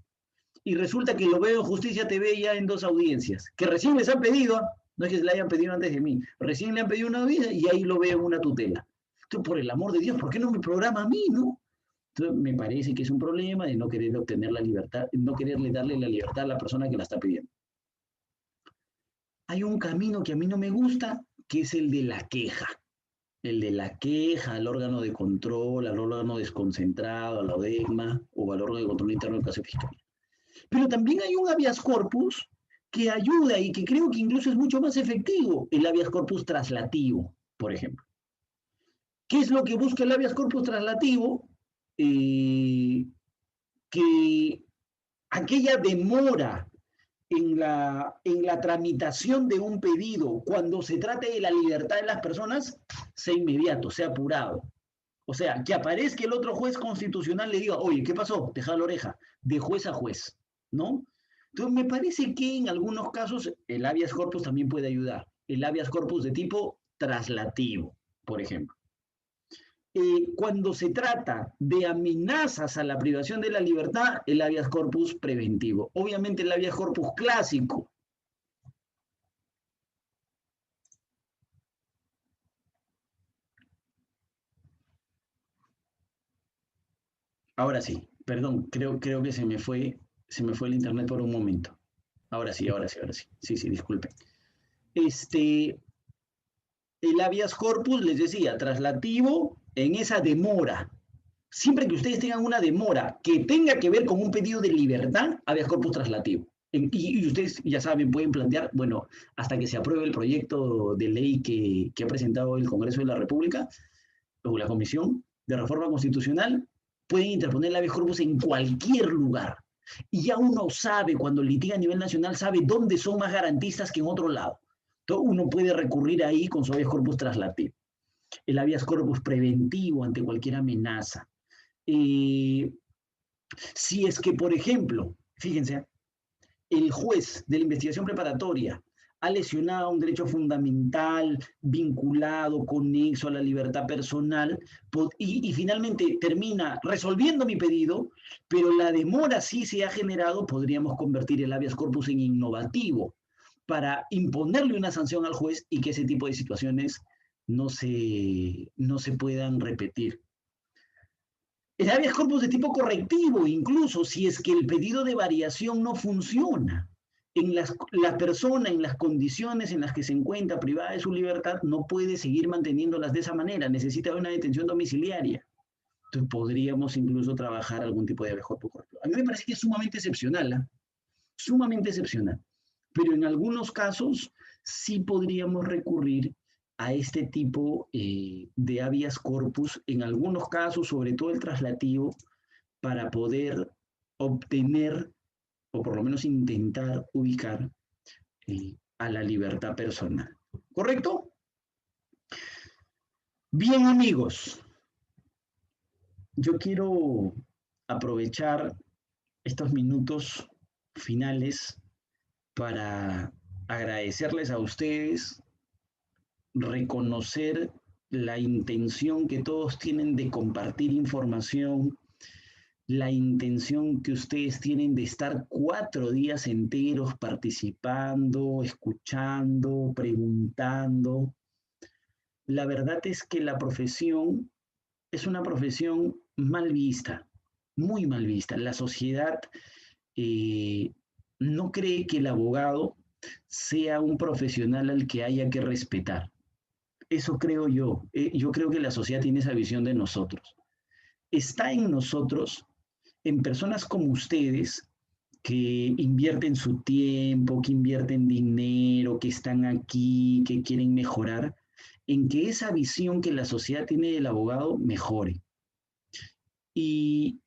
Y resulta que lo veo en Justicia TV ya en 2 audiencias, que recién les han pedido, no es que se la hayan pedido antes de mí, recién le han pedido una audiencia y ahí lo veo en una tutela. Entonces, por el amor de Dios, ¿por qué no me programa a mí, no? Entonces, me parece que es un problema de no querer obtener la libertad, no quererle darle la libertad a la persona que la está pidiendo. Hay un camino que a mí no me gusta, que es el de la queja. El de la queja al órgano de control, al órgano desconcentrado, a la ODECMA o al órgano de control interno del caso fiscal. Pero también hay un habeas corpus que ayuda y que creo que incluso es mucho más efectivo, el habeas corpus traslativo, por ejemplo. ¿Qué es lo que busca el habeas corpus traslativo? Que aquella demora en la tramitación de un pedido cuando se trate de la libertad de las personas sea inmediato, sea apurado. O sea, que aparezca el otro juez constitucional y le diga, oye, ¿qué pasó? Te jala la oreja, de juez a juez, ¿no? Entonces, me parece que en algunos casos el habeas corpus también puede ayudar. El habeas corpus de tipo traslativo, por ejemplo. Cuando se trata de amenazas a la privación de la libertad, el habeas corpus preventivo. Obviamente el habeas corpus clásico. Ahora sí, perdón, creo que se me fue el internet por un momento. Ahora sí. Sí, disculpen. El habeas corpus, les decía, traslativo en esa demora. Siempre que ustedes tengan una demora que tenga que ver con un pedido de libertad, habeas corpus traslativo. Y ustedes ya saben, pueden plantear, bueno, hasta que se apruebe el proyecto de ley que ha presentado el Congreso de la República o la Comisión de Reforma Constitucional, pueden interponer el habeas corpus en cualquier lugar. Y ya uno sabe, cuando litiga a nivel nacional, sabe dónde son más garantistas que en otro lado. Entonces uno puede recurrir ahí con su habeas corpus traslativo. El habeas corpus preventivo ante cualquier amenaza. Si es que, por ejemplo, fíjense, el juez de la investigación preparatoria ha lesionado un derecho fundamental vinculado, conexo a la libertad personal, y finalmente termina resolviendo mi pedido, pero la demora sí se ha generado, podríamos convertir el habeas corpus en innovativo para imponerle una sanción al juez y que ese tipo de situaciones no se puedan repetir. El habeas corpus de tipo correctivo, incluso si es que el pedido de variación no funciona. La persona en las condiciones en las que se encuentra privada de su libertad no puede seguir manteniéndolas de esa manera, necesita una detención domiciliaria. Entonces podríamos incluso trabajar algún tipo de habeas corpus correctivo. A mí me parece que es sumamente excepcional, ¿eh? Sumamente excepcional. Pero en algunos casos sí podríamos recurrir a este tipo de habeas corpus, en algunos casos, sobre todo el traslativo, para poder obtener, o por lo menos intentar ubicar a la libertad personal. ¿Correcto? Bien, amigos. Yo quiero aprovechar estos minutos finales para agradecerles a ustedes, reconocer la intención que todos tienen de compartir información, la intención que ustedes tienen de estar 4 días enteros participando, escuchando, preguntando. La verdad es que la profesión es una profesión mal vista, muy mal vista. La sociedad no cree que el abogado sea un profesional al que haya que respetar. Eso creo yo. Yo creo que la sociedad tiene esa visión de nosotros. Está en nosotros, en personas como ustedes, que invierten su tiempo, que invierten dinero, que están aquí, que quieren mejorar, en que esa visión que la sociedad tiene del abogado mejore. Y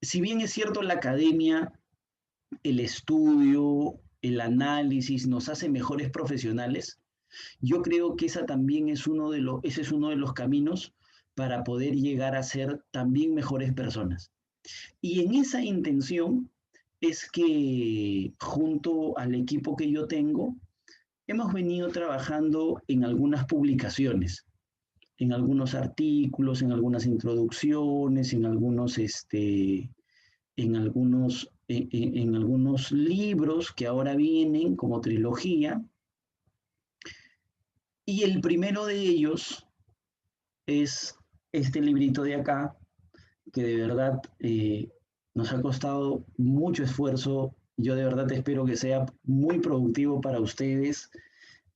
si bien es cierto, la academia, el estudio, el análisis nos hace mejores profesionales, yo creo que ese es uno de los caminos para poder llegar a ser también mejores personas. Y en esa intención es que junto al equipo que yo tengo, hemos venido trabajando en algunas publicaciones, en algunos artículos, en algunas introducciones, en algunos libros que ahora vienen como trilogía. Y el primero de ellos es este librito de acá, que de verdad nos ha costado mucho esfuerzo. Yo de verdad espero que sea muy productivo para ustedes,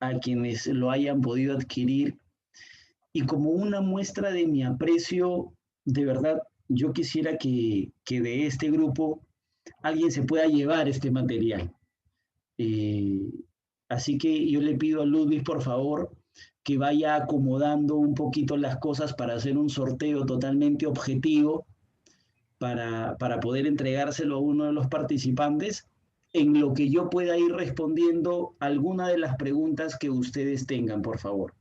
a quienes lo hayan podido adquirir. Y como una muestra de mi aprecio, de verdad, yo quisiera que de este grupo alguien se pueda llevar este material. Así que yo le pido a Ludwig, por favor, que vaya acomodando un poquito las cosas para hacer un sorteo totalmente objetivo para poder entregárselo a uno de los participantes, en lo que yo pueda ir respondiendo alguna de las preguntas que ustedes tengan, por favor.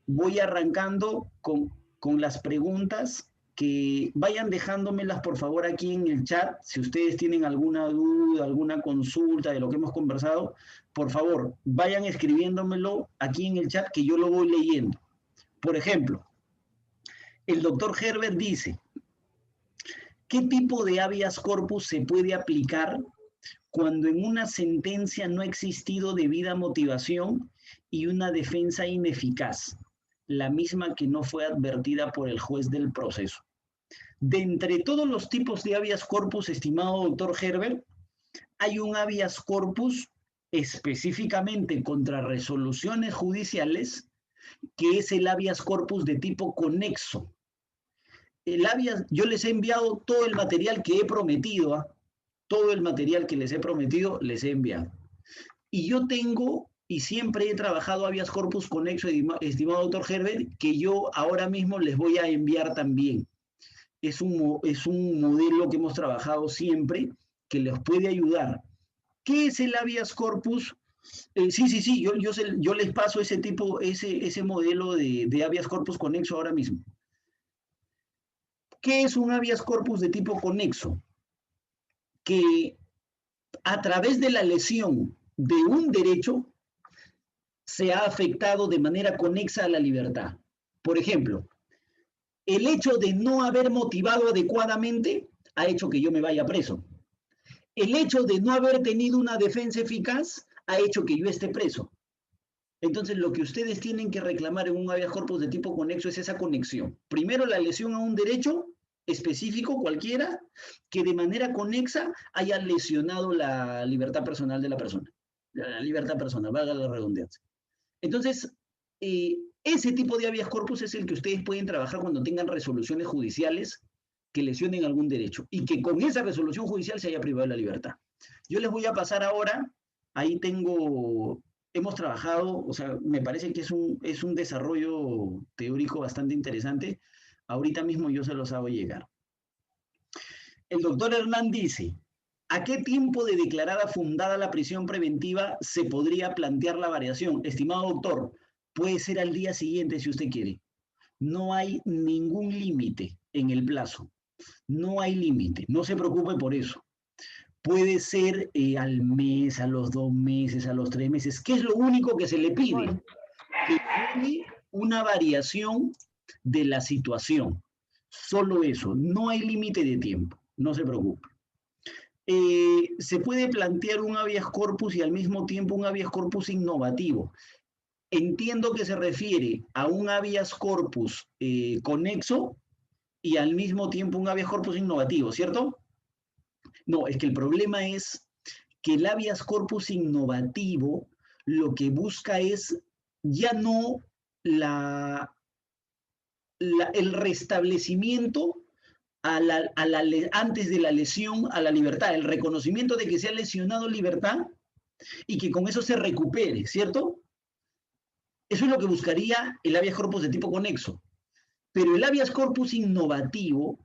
Voy arrancando con las preguntas, que vayan dejándomelas por favor aquí en el chat. Si ustedes tienen alguna duda, alguna consulta de lo que hemos conversado, por favor, vayan escribiéndomelo aquí en el chat, que yo lo voy leyendo. Por ejemplo, el doctor Herbert dice: ¿qué tipo de habeas corpus se puede aplicar cuando en una sentencia no ha existido debida motivación y una defensa ineficaz, la misma que no fue advertida por el juez del proceso? De entre todos los tipos de habeas corpus, estimado doctor Herbert, hay un habeas corpus específicamente contra resoluciones judiciales, que es el habeas corpus de tipo conexo. Yo les he enviado todo el material que he prometido, todo el material que les he prometido, les he enviado. Y yo tengo, y siempre he trabajado habeas corpus conexo, estimado doctor Herbert, que yo ahora mismo les voy a enviar también. Es un modelo que hemos trabajado siempre, que les puede ayudar. ¿Qué es el habeas corpus? Sí, yo les paso ese modelo de habeas corpus conexo ahora mismo. ¿Qué es un habeas corpus de tipo conexo? Que a través de la lesión de un derecho se ha afectado de manera conexa a la libertad. Por ejemplo, el hecho de no haber motivado adecuadamente ha hecho que yo me vaya preso. El hecho de no haber tenido una defensa eficaz ha hecho que yo esté preso. Entonces, lo que ustedes tienen que reclamar en un habeas corpus de tipo conexo es esa conexión. Primero, la lesión a un derecho específico, cualquiera, que de manera conexa haya lesionado la libertad personal de la persona. La libertad personal, valga la redundancia. Entonces, ese tipo de habeas corpus es el que ustedes pueden trabajar cuando tengan resoluciones judiciales que lesionen algún derecho y que con esa resolución judicial se haya privado de la libertad. Yo les voy a pasar ahora, ahí hemos trabajado, o sea, me parece que es un desarrollo teórico bastante interesante. Ahorita mismo yo se los hago llegar. El doctor Hernán dice: ¿a qué tiempo de declarada fundada la prisión preventiva se podría plantear la variación? Estimado doctor, puede ser al día siguiente si usted quiere. No hay ningún límite en el plazo. No hay límite. No se preocupe por eso. Puede ser al mes, a los 2 meses, a los 3 meses. ¿Qué es lo único que se le pide? Que tiene una variación de la situación. Solo eso. No hay límite de tiempo. No se preocupe. Se puede plantear un habeas corpus y al mismo tiempo un habeas corpus innovativo. Entiendo que se refiere a un habeas corpus conexo y al mismo tiempo un habeas corpus innovativo, ¿cierto? No, es que el problema es que el habeas corpus innovativo lo que busca es ya no el restablecimiento antes de la lesión a la libertad, el reconocimiento de que se ha lesionado libertad y que con eso se recupere, ¿cierto? Eso es lo que buscaría el habeas corpus de tipo conexo. Pero el habeas corpus innovativo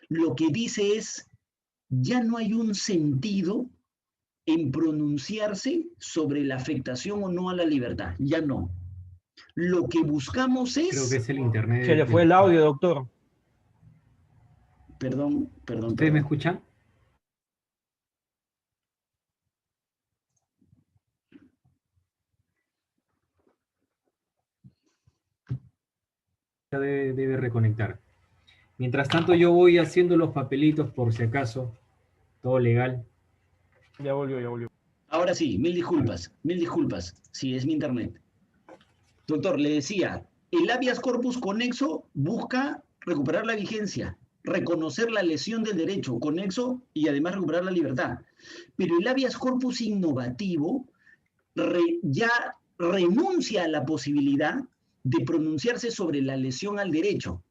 lo que dice es, ya no hay un sentido en pronunciarse sobre la afectación o no a la libertad, ya no. Lo que buscamos es... Creo que es el internet. Se le fue el audio, doctor. Perdón. ¿Ustedes me escuchan? Ya debe reconectar. Mientras tanto, yo voy haciendo los papelitos por si acaso. Todo legal. Ya volvió. Ahora sí, mil disculpas. Sí, es mi internet. Doctor, le decía, el habeas corpus conexo busca recuperar la vigencia, reconocer la lesión del derecho conexo y además recuperar la libertad. Pero el habeas corpus innovativo ya renuncia a la posibilidad de pronunciarse sobre la lesión al derecho.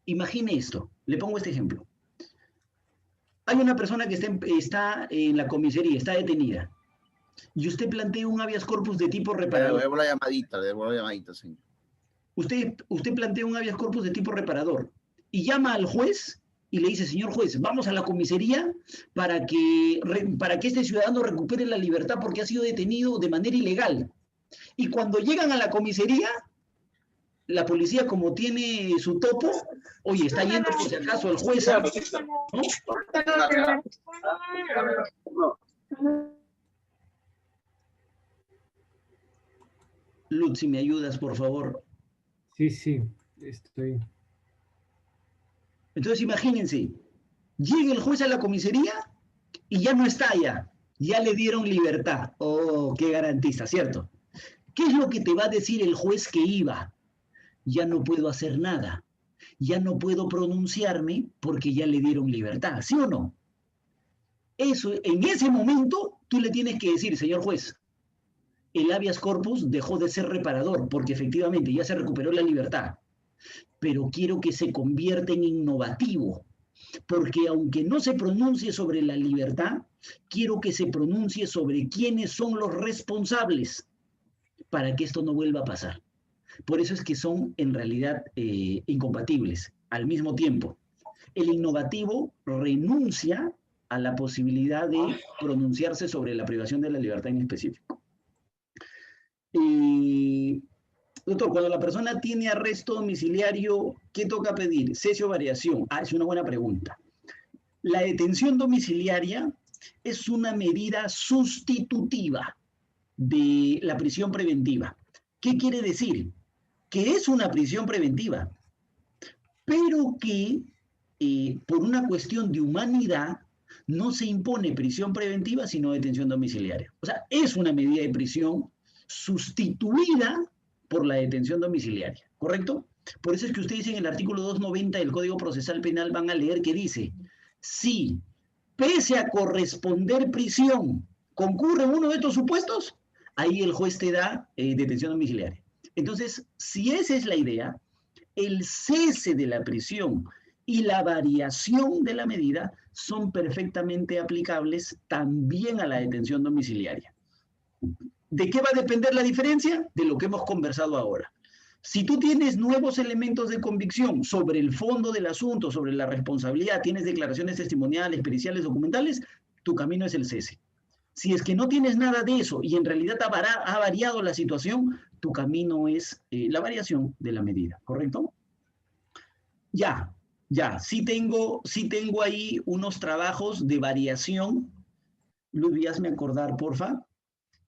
Imagine esto, le pongo este ejemplo. Hay una persona que está en la comisaría, está detenida, y usted plantea un habeas corpus de tipo reparador. Le devuelvo la llamadita, señor. Usted plantea un habeas corpus de tipo reparador y llama al juez y le dice, señor juez, vamos a la comisaría para que este ciudadano recupere la libertad porque ha sido detenido de manera ilegal. Y cuando llegan a la comisaría, la policía, como tiene su topo, oye, está yendo por si acaso el juez, ¿no? Lutz, si me ayudas, por favor. Sí, estoy. Entonces, imagínense, llega el juez a la comisaría y ya no está allá, ya le dieron libertad. Oh, qué garantista, ¿cierto? ¿Qué es lo que te va a decir el juez que iba? Ya no puedo hacer nada, ya no puedo pronunciarme porque ya le dieron libertad, ¿sí o no? Eso, en ese momento, tú le tienes que decir, señor juez, el habeas corpus dejó de ser reparador porque efectivamente ya se recuperó la libertad, pero quiero que se convierta en innovativo, porque aunque no se pronuncie sobre la libertad, quiero que se pronuncie sobre quiénes son los responsables para que esto no vuelva a pasar. Por eso es que son en realidad incompatibles al mismo tiempo. El innovativo renuncia a la posibilidad de pronunciarse sobre la privación de la libertad en específico. Doctor, cuando la persona tiene arresto domiciliario, ¿qué toca pedir? ¿Cese o variación? Es una buena pregunta. La detención domiciliaria es una medida sustitutiva de la prisión preventiva. ¿Qué quiere decir? Que es una prisión preventiva, pero que por una cuestión de humanidad no se impone prisión preventiva, sino detención domiciliaria. O sea, es una medida de prisión sustituida por la detención domiciliaria, ¿correcto? Por eso es que ustedes en el artículo 290 del Código Procesal Penal van a leer que dice, si pese a corresponder prisión concurre uno de estos supuestos, ahí el juez te da detención domiciliaria. Entonces, si esa es la idea, el cese de la prisión y la variación de la medida son perfectamente aplicables también a la detención domiciliaria. ¿De qué va a depender la diferencia? De lo que hemos conversado ahora. Si tú tienes nuevos elementos de convicción sobre el fondo del asunto, sobre la responsabilidad, tienes declaraciones testimoniales, periciales, documentales, tu camino es el cese. Si es que no tienes nada de eso y en realidad ha variado la situación, tu camino es la variación de la medida, ¿correcto? Ya, sí tengo ahí unos trabajos de variación. Luz, hazme acordar, porfa,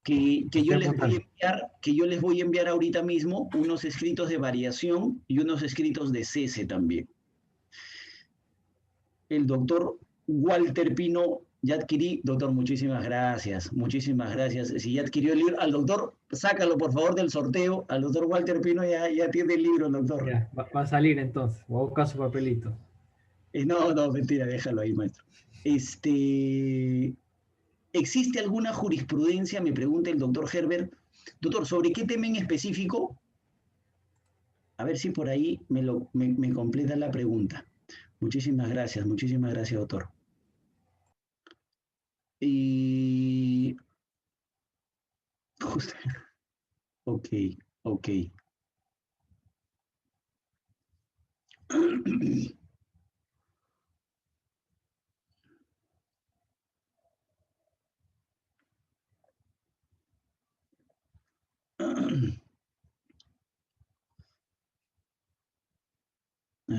que yo les voy a enviar ahorita mismo unos escritos de variación y unos escritos de cese también. El doctor Walter Pino, ya adquirí, doctor, muchísimas gracias. Si ya adquirió el libro, al doctor, sácalo por favor del sorteo, al doctor Walter Pino ya tiene el libro, doctor. Ya, va a salir entonces, voy a buscar su papelito. No, mentira, déjalo ahí, maestro. ¿Existe alguna jurisprudencia, me pregunta el doctor Herbert, doctor, sobre qué tema en específico? A ver si por ahí me completa la pregunta. Muchísimas gracias, doctor. Y... Ok, ok.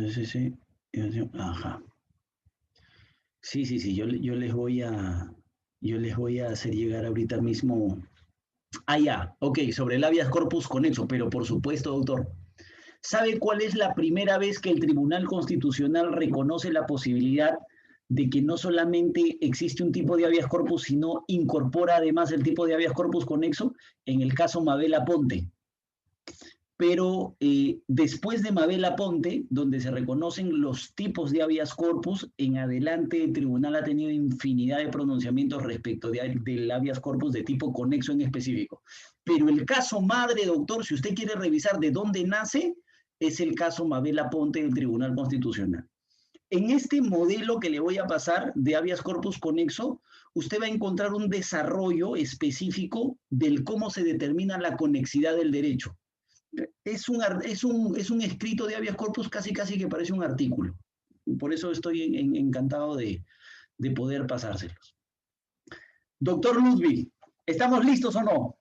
Sí, sí. Ajá. Sí, yo les voy a hacer llegar ahorita mismo. Ah, ya, ok, sobre el habeas corpus conexo, pero por supuesto, doctor. ¿Sabe cuál es la primera vez que el Tribunal Constitucional reconoce la posibilidad de que no solamente existe un tipo de habeas corpus, sino incorpora además el tipo de habeas corpus conexo? En el caso Mabel Aponte. Pero después de Mabel Aponte, donde se reconocen los tipos de habeas corpus, en adelante el tribunal ha tenido infinidad de pronunciamientos respecto del habeas corpus de tipo conexo en específico. Pero el caso madre, doctor, si usted quiere revisar de dónde nace, es el caso Mabel Aponte del Tribunal Constitucional. En este modelo que le voy a pasar de habeas corpus conexo, usted va a encontrar un desarrollo específico del cómo se determina la conexidad del derecho. Es un escrito de habeas corpus casi que parece un artículo. Por eso estoy encantado de poder pasárselos. Doctor Ludwig, ¿estamos listos o no?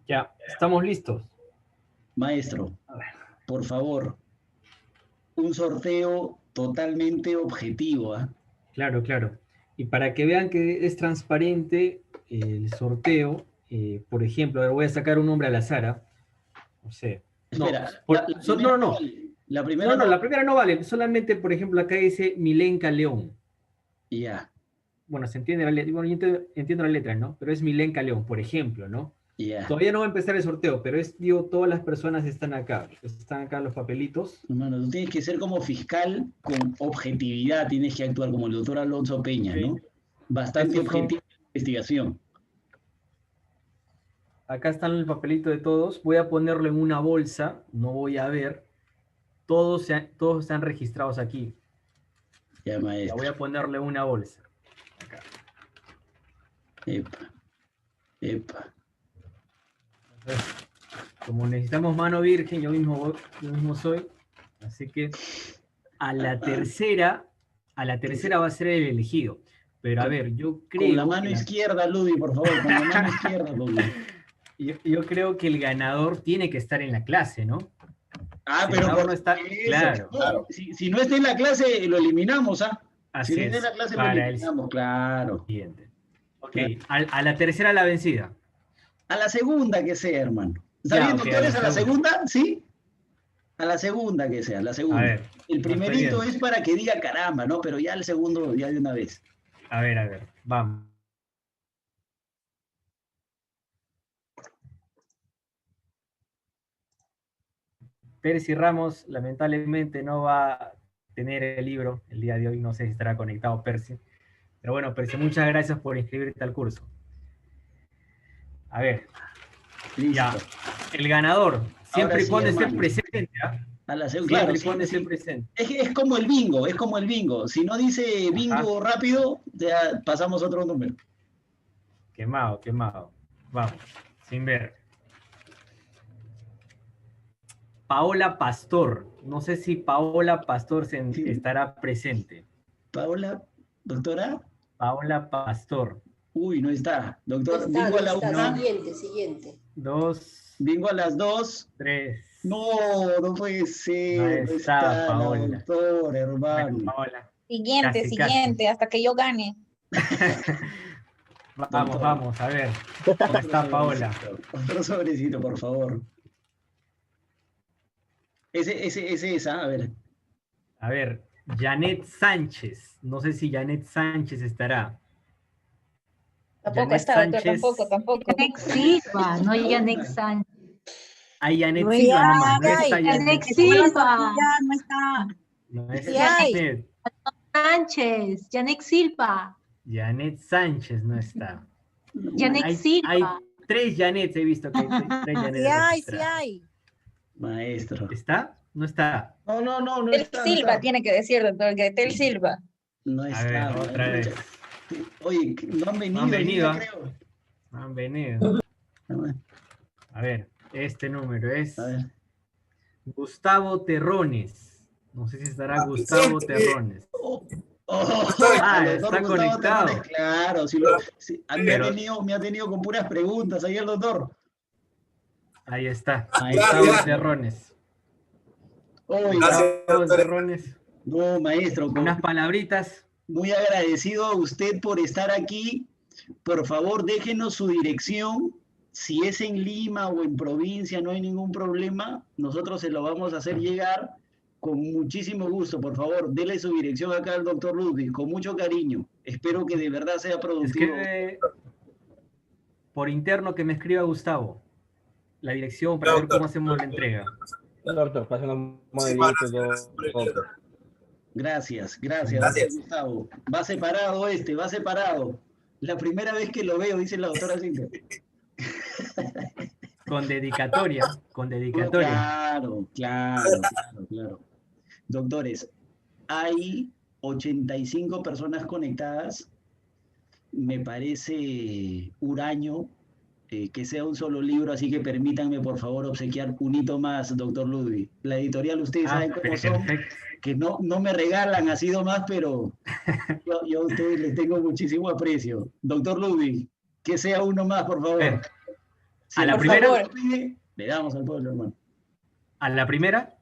Ya, estamos listos. Maestro, por favor, un sorteo totalmente objetivo, ¿eh? Claro, claro. Y para que vean que es transparente el sorteo, por ejemplo, a ver, voy a sacar un nombre al azar, ¿ah? No sé. Espera, No. La primera No, la primera no vale. Solamente, por ejemplo, acá dice Milenka León. Ya. Bueno, se entiende la letra. Bueno, yo entiendo la letra, ¿no? Pero es Milenka León, por ejemplo, ¿no? Ya. Todavía no va a empezar el sorteo, pero digo, todas las personas están acá. Están acá los papelitos. Hermano, tú tienes que ser como fiscal con objetividad, tienes que actuar como el doctor Alonso Peña, ¿no? Bastante objetivo en la investigación. Acá están el papelito de todos. Voy a ponerlo en una bolsa. No voy a ver. Todos están registrados aquí. Ya, maestro. Voy a ponerle una bolsa. Acá. Epa. Entonces, como necesitamos mano virgen, yo mismo soy. Así que a la tercera va a ser el elegido. Pero a ver, yo creo... Con la mano izquierda, Ludi, por favor, con la mano izquierda, Ludi. Yo creo que el ganador tiene que estar en la clase, ¿no? Ah, pero no está... Claro. Si no está en la clase, lo eliminamos, ¿ah? Así si no es. está en la clase, lo eliminamos, claro. Siguiente. Ok, a la tercera la vencida. A la segunda que sea, hermano. ¿Está bien, doctores? ¿A la segunda? ¿Sí? A la segunda que sea, la segunda. A ver, el primerito es para que diga caramba, ¿no? Pero ya el segundo, ya de una vez. A ver, vamos. Percy Ramos lamentablemente no va a tener el libro el día de hoy, no sé si estará conectado Percy. Pero bueno, Percy, muchas gracias por inscribirte al curso. A ver, listo. Ya, el ganador, siempre y cuando esté presente, ¿ah? A la segunda, claro, siempre esté presente. Es como el bingo, Si no dice bingo rápido, ya pasamos a otro número. Quemado. Vamos, sin ver. Paola Pastor. No sé si Paola Pastor estará presente. Paola, doctora. Paola Pastor. Uy, no está. Doctor, está, bingo a la una. Siguiente. 2. Bingo a las 2. 3. No puede ser. No está Paola. Doctor, hermano. Bueno, Paola. Siguiente, hasta que yo gane. Vamos, a ver. ¿Dónde está Paola? Otro sobrecito, por favor. Ese es esa, a ver. A ver, Janet Sánchez. No sé si Janet Sánchez estará. Tampoco está, doctor, tampoco. Janet Silva, no Janet Sánchez. Hay Janet Silva nomás, no está Janet Silva. No está. No es Janet. Janet Silva. Janet Sánchez no está. Janet Silva. 3 Janets he visto que hay 3 Janets. Sí hay, sí registradas. hay. Maestro. ¿Está? ¿No está? No Tel está, no Silva está. tiene que decir, doctor, que Tel Silva. No A está. ver, maestro. otra vez. Oye, no han venido, han hoy venido, día, ¿ah? creo. No han venido. A ver, A ver, este número es a ver. Gustavo Terrones. No sé si estará Gustavo Terrones. Oh, Ah, el doctor está Gustavo conectado. Terrones, claro. Pero- Me ha tenido con puras preguntas ahí el doctor. Ahí está. Ahí Gustavo está. Terrones. Oiga, Gustavo Terrones. no, maestro, Unas palabritas. muy agradecido a usted por estar aquí. Por favor, déjenos su dirección. Si es en Lima o en provincia, no hay ningún problema. Nosotros se lo vamos a hacer llegar con muchísimo gusto. Por favor, dele su dirección acá al doctor Ludwig, con mucho cariño. Espero que de verdad sea productivo. Escribe por interno que me escriba Gustavo la dirección para ver cómo hacemos la entrega. Doctor, pase unos modelitos. Doctor. Gracias, doctor Gustavo. Va separado. La primera vez que lo veo, dice la doctora Cinta. Con dedicatoria. Claro. Doctores, hay 85 personas conectadas. Me parece huraño que sea un solo libro, así que permítanme, por favor, obsequiar un hito más, doctor Ludwig. La editorial, ustedes saben cómo son, Perfecto. que no me regalan así nomás, pero yo a ustedes les tengo muchísimo aprecio. Doctor Ludwig, que sea uno más, por favor. Si A la por primera. favor pide, le damos al pueblo, hermano. ¿A la primera?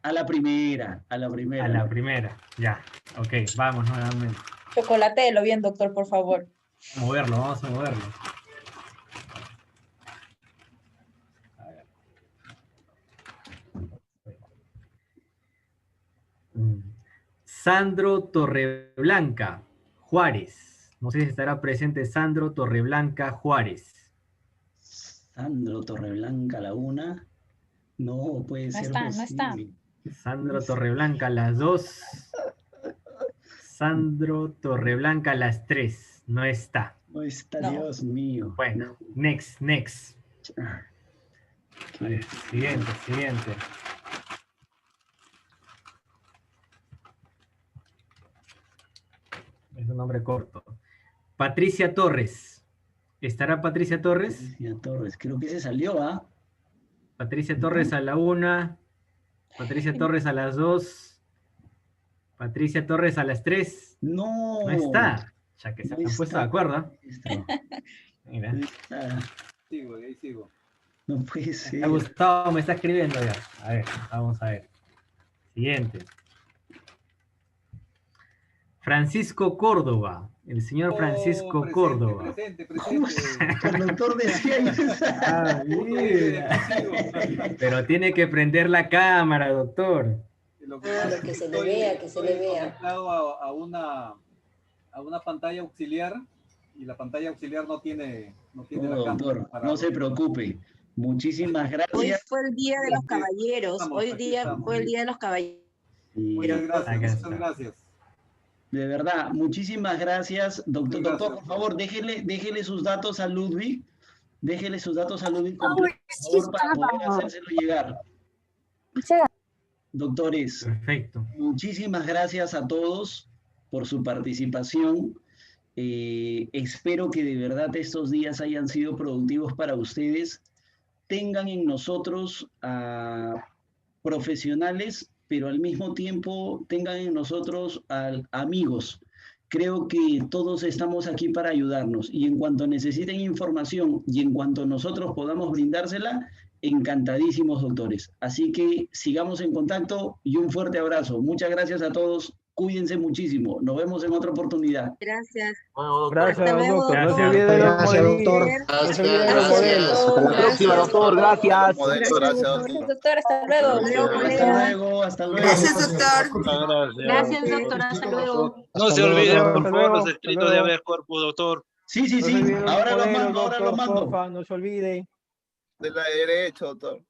A la primera. A la primera. Ya. Ok, vamos nuevamente. Chocolatelo bien, doctor, por favor. Vamos a moverlo. Sandro Torreblanca, Juárez. No sé si estará presente Sandro Torreblanca, Juárez. Sandro Torreblanca, la una. No puede ser No está. Sandro Torreblanca, las 2. Sandro Torreblanca, las 3. No está. No está, No. Dios mío. Bueno, next. A ver, siguiente. Es un nombre corto. Patricia Torres. ¿Estará Patricia Torres? Patricia Torres, creo que se salió, ¿ah? Patricia Torres a la 1. Patricia Torres a las 2. Patricia Torres a las 3. No. No está. Ya que se No han puesto está. de acuerdo. Maestro, Mira. no está. Sigo. No puede ser. Gustavo me está escribiendo ya. A ver, vamos a ver. Siguiente. Francisco Córdoba. El señor Francisco Córdoba. Presente. El doctor decía Ah, mira. Pero tiene que prender la cámara, doctor. Claro, que se le vea, que se le vea. Conectado a una pantalla auxiliar y la pantalla auxiliar no tiene No, la doctor, cámara. no se preocupe. Muchísimas Hoy gracias. fue el Día de los Caballeros. Aquí estamos. Fue el Día de los Caballeros. Y, Muchas Acá gracias, está. muchas gracias. de verdad, muchísimas gracias. Doctor, Gracias. por favor, déjele sus datos a Ludwig. Déjele sus datos a Ludwig completos, por favor, para poder hacérselo llegar. Doctores, Perfecto. muchísimas gracias a todos por su participación. Espero que de verdad estos días hayan sido productivos para ustedes. Tengan en nosotros a profesionales, pero al mismo tiempo tengan en nosotros a amigos. Creo que todos estamos aquí para ayudarnos y en cuanto necesiten información y en cuanto nosotros podamos brindársela, encantadísimos, doctores. Así que sigamos en contacto y un fuerte abrazo. Muchas gracias a todos. Cuídense muchísimo. Nos vemos en otra oportunidad. Gracias. Gracias, Hasta luego, doctor. No se doctor. olvide de los Gracias, doctor. modelos. No se olvide de los Gracias, modelos. doctor. Hasta la próxima, doctor. Gracias. Modelo, gracias, doctor. Doctor, hasta luego. Hasta luego. Gracias, doctor. Gracias, doctor. Hasta luego. No se Hasta olvide, luego, por hasta favor, los luego, escritos hasta de luego. habeas corpus, doctor. Sí, No se olvide de los ahora lo modelos, mando, doctor, porfa, no se olvide. De la derecha, doctor.